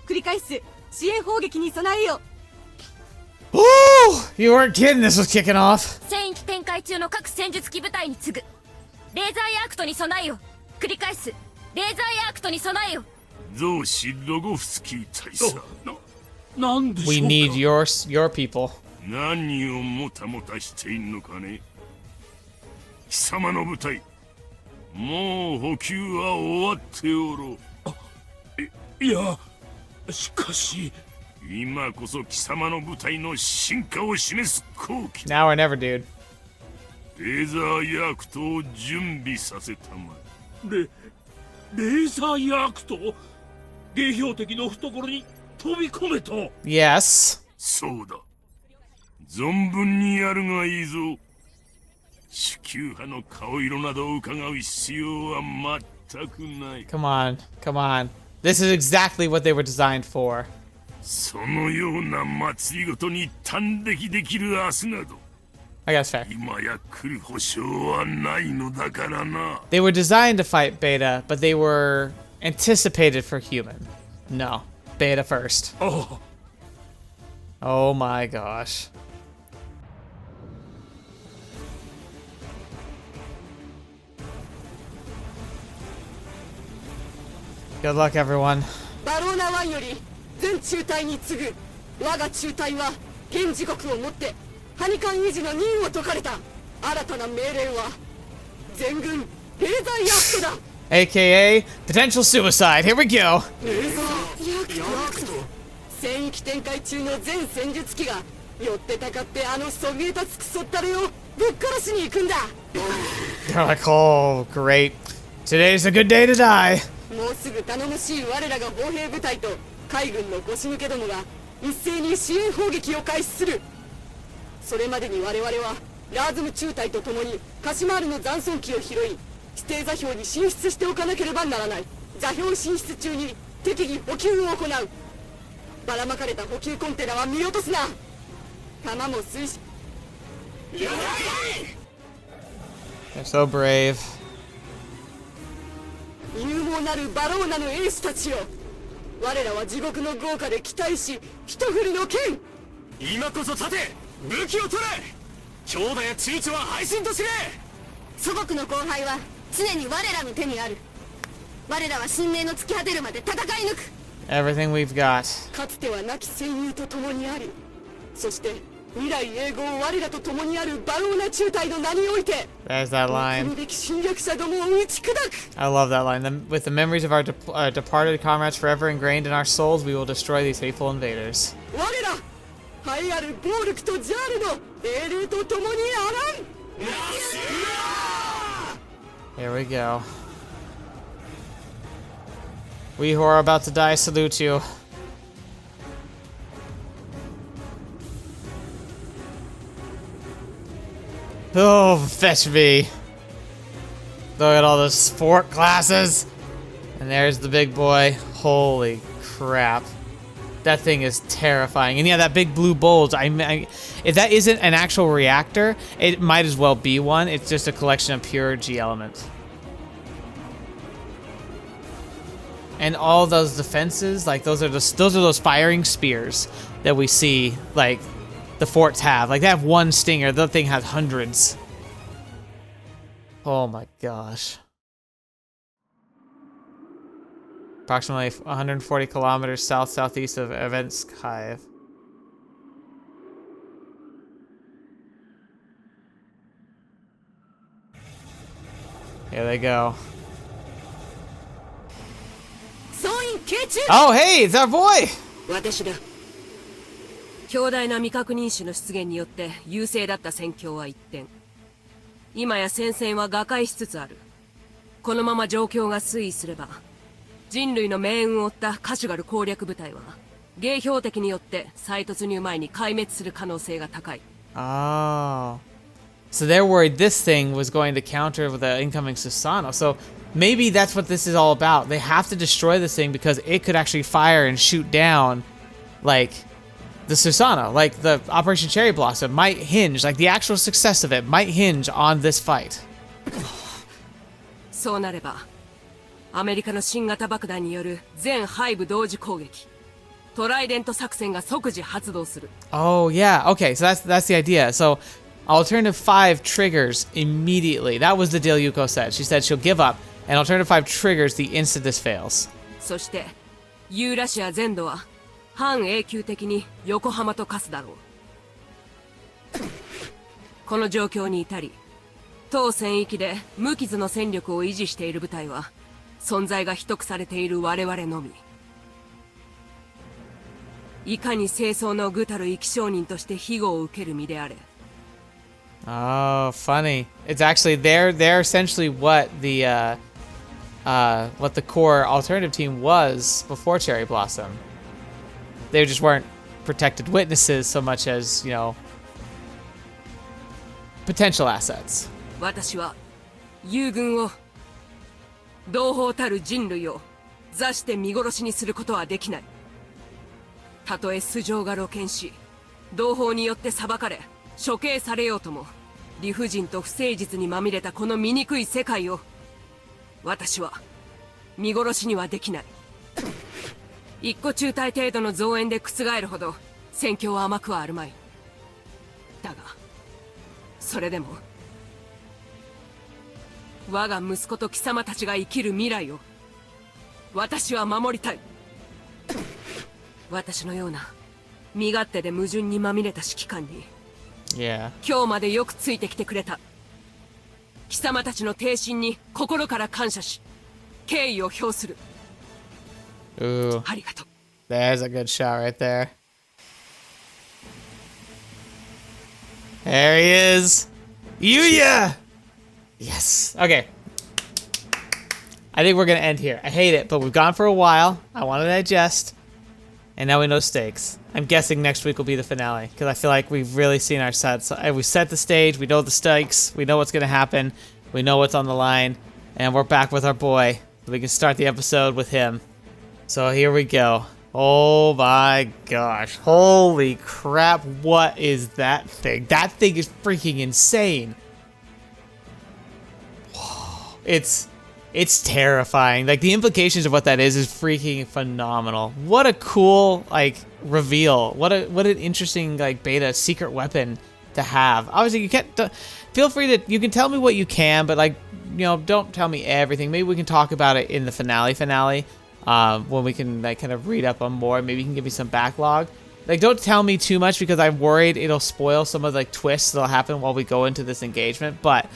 繰り返す。支援砲撃に備えよ。 Ooh, you weren't kidding. This was kicking off. 戦域展開中の各戦術機部隊に次ぐ。レーザーヤークトに備えよ。繰り返す。レーザーヤークトに備えよ。増子ロゴフスキー大佐。なんでしょうか。 We need your people. 何をもたもたしていんのかね。貴様の部隊、もう補給は終わっておろう。いや、しかし。今こそ貴様の部隊の進化を示す好機だ。 Now or never, dude. レーザーヤークトを準備させたまえ。レーザーヤークト、迎標的の懐に飛び込めと。 Yes. そうだ。存分にやるがいいぞ。地球派の顔色などを伺う必要は全くない。Come on. Come on. This is exactly what they were designed for. そのような祭りごとに端的できる明日など、 I guess fair. 今や来る保証はないのだからな。 They were designed to fight Beta, but they were anticipated for human. No. Beta first. あ Oh my gosh. Good luck, everyone. バローナ1より全中隊に次ぐ我が中隊は現時刻をもってハニカン維持の任を解かれた。新たな命令は全軍レーザーヤークトだ。 AKA potential suicide. Here we go. レーザーヤークト、戦域展開中の全戦術機が寄ってたかってあのそびえ立つクソったれをぶっ殺しに行くんだ。 They're like, oh, great. Today's a good day to die. もうすぐ頼もしい我らが砲兵部隊と海軍の腰抜けどもが一斉に支援砲撃を開始する。それまでに我々はラーズム中隊と共にカシマールの残存機を拾い指定座標に進出しておかなければならない。座標進出中に適宜補給を行う。ばらまかれた補給コンテナは見落とすな。弾も推進。 They're so brave. 勇猛なるバローナのエースたちよ、我らは地獄の豪華で期待し一振りの剣。今こそ立て、武器を取れ。強打や躊躇は背信としれ。祖国の後輩は常に我らの手にある。我らは神明の突き果てるまで戦い抜く。 Everything we've got. かつては亡き戦友と共にあり、そして未来永劫我らと共にあるバローナ中隊の名において There's that 憎 line. むべき侵略者どもを打ち砕く。 I love that line. With the memories of our departed comrades forever ingrained in our souls, we will destroy these hateful invaders. 我ら栄えある暴力とジャールの英霊と共にあらん。 Here we go. We who are about to die salute you. Oh, fetch me. Look at all those sport classes. And there's the big boy. Holy crap. That thing is terrifying. And yeah, that big blue bulge, if that isn't an actual reactor, it might as well be one. It's just a collection of pure G elements. And all those defenses, like those are those firing spears that we see, like the forts have. Like they have one stinger, the thing has hundreds. Oh my gosh. Approximately 140 kilometers south-southeast of Eventsk Hive. Here they go. Oh, hey, it's our boy! 私だ。強大な未確認種の出現によって優勢だった戦況は一転、今や戦線は瓦解しつつある。このまま状況が推移すれば、人類の命運を追ったカシュガル攻略部隊は迎標敵によって再突入前に壊滅する可能性が高い。 Oh. So they're worried this thing was going to counter the incoming Susano. So maybe that's what this is all about. They have to destroy this thing because it could actually fire and shoot down, like, the Susano. Like, the Operation Cherry Blossom might hinge, like, the actual success of it might hinge on this fight. そうなれば、アメリカの新型爆弾による全背部同時攻撃、トライデント作戦が即時発動する。 Oh, yeah. Okay, so that's the idea. So Alternative 5 triggers immediately. That was the deal Yuko said. She said she'll give up, and Alternative 5 triggers the instant this fails. そしてユーラシア全土は半永久的に横浜と化すだろう。この状況に至り、当戦域で無傷の戦力を維持している部隊は存在が秘匿されている我々のみ。いかに清掃の愚たる生き証人として庇護を受ける身であれ。 Oh, funny. It's actually they're essentially what the core alternative team was before Cherry Blossom. They just weren't protected witnesses so much as, you know, potential assets. 私は友軍を同胞たる人類を座して見殺しにすることはできない。たとえ素性が露見し、同胞によって裁かれ処刑されようとも、理不尽と不誠実にまみれたこの醜い世界を私は見殺しにはできない。一個中隊程度の増援で覆るほど戦況は甘くはあるまい。だがそれでも我が息子と貴様たちが生きる未来を私は守りたい。私のような身勝手で矛盾にまみれた指揮官に、Yeah. 今日までよくついてきてくれた貴様たちの挺身に心から感謝し敬意を表する。 Ooh. ありがとう。 There's a good shot right there. There he is. Yuuya! Yes. Okay. I think we're going to end here. I hate it, but we've gone for a while. I want to digest. And now we know stakes. I'm guessing next week will be the finale, because I feel like we've really seen our sets. We set the stage, we know the stakes, we know what's going to happen, we know what's on the line, and we're back with our boy. We can start the episode with him. So here we go. Oh my gosh. Holy crap, what is that thing? That thing is freaking insane. Whoa. It's terrifying. Like, the implications of what that is freaking phenomenal. What a cool, like, reveal. What an interesting, like, beta secret weapon to have. Obviously, you can't... Feel free to... You can tell me what you can, but, like, you know, don't tell me everything. Maybe we can talk about it in the finale, when we can, like, kind of read up on more. Maybe you can give me some backlog. Like, don't tell me too much, because I'm worried it'll spoil some of the, like, twists that'll happen while we go into this engagement, but...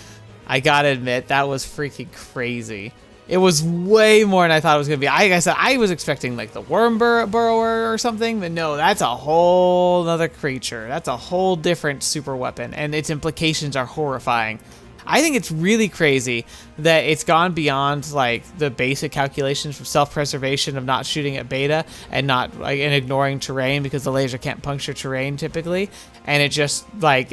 I gotta admit, that was freaking crazy. It was way more than I thought it was gonna be. Like I said, I was expecting like the worm burrower or something, but no, that's a whole other creature. That's a whole different super weapon, and its implications are horrifying. I think it's really crazy that it's gone beyond like the basic calculations from self-preservation of not shooting at beta and not like and ignoring terrain because the laser can't puncture terrain typically, and it's just like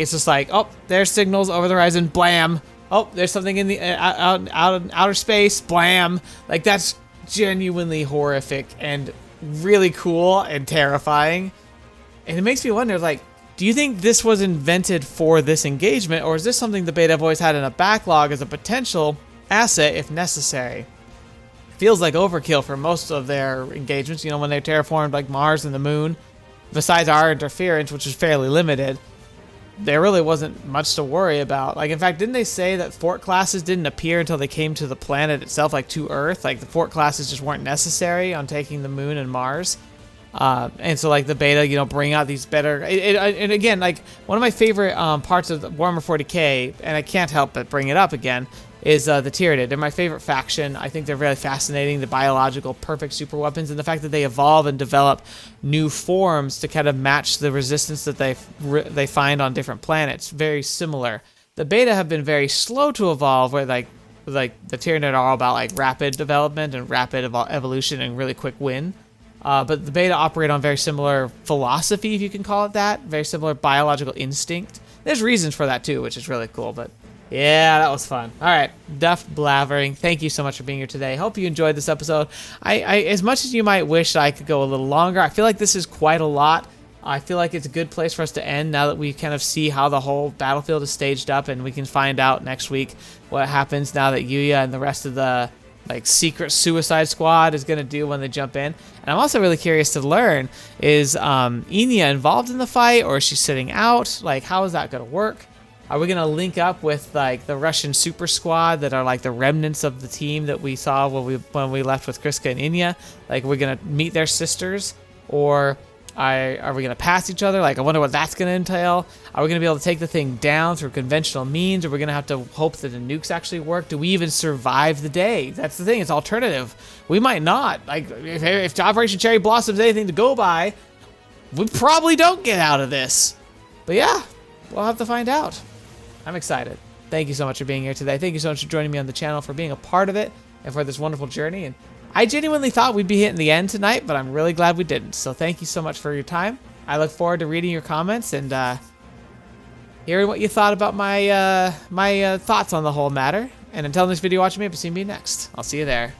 oh, there's signals over the horizon, blam. Oh, there's something in the outer space. Blam! Like, that's genuinely horrific and really cool and terrifying. And it makes me wonder, like, do you think this was invented for this engagement, or is this something the beta have always had in a backlog as a potential asset if necessary? It feels like overkill for most of their engagements, you know, when they terraformed, like, Mars and the Moon. Besides our interference, which is fairly limited, there really wasn't much to worry about. Like, in fact, didn't they say that fort classes didn't appear until they came to the planet itself, like to Earth? Like, the fort classes just weren't necessary on taking the Moon and Mars. And so, like, the beta, you know, bring out these better... and again, like, one of my favorite parts of Warhammer 40k, and I can't help but bring it up again, is the Tyranid. They're my favorite faction. I think they're really fascinating, the biological perfect super weapons, and the fact that they evolve and develop new forms to kind of match the resistance that they find on different planets. Very similar. The beta have been very slow to evolve, where like the Tyranid are all about like rapid development and rapid evolution and really quick win. But the beta operate on very similar philosophy, if you can call it that. Very similar biological instinct. There's reasons for that too, which is really cool, but yeah, that was fun. All right, Duff Blathering, thank you so much for being here today. Hope you enjoyed this episode. I as much as you might wish I could go a little longer, I feel like this is quite a lot. I feel like it's a good place for us to end now that we kind of see how the whole battlefield is staged up, and we can find out next week what happens now that Yuuya and the rest of the like secret suicide squad is going to do when they jump in. And I'm also really curious to learn, is Enya involved in the fight, or is she sitting out? Like, how is that going to work? Are we gonna link up with like the Russian super squad that are like the remnants of the team that we saw when we left with Cryska and Inya? Like, we're gonna meet their sisters, or are we gonna pass each other? Like, I wonder what that's gonna entail. Are we gonna be able to take the thing down through conventional means, or are we gonna have to hope that the nukes actually work? Do we even survive the day? That's the thing. It's alternative. We might not. Like, if Operation Cherry Blossom's anything to go by, we probably don't get out of this. But yeah, we'll have to find out. I'm excited. Thank you so much for being here today. Thank you so much for joining me on the channel, for being a part of it, and for this wonderful journey. And I genuinely thought we'd be hitting the end tonight, but I'm really glad we didn't. So thank you so much for your time. I look forward to reading your comments and hearing what you thought about my thoughts on the whole matter. And until this video, watch me up and see me next. I'll see you there.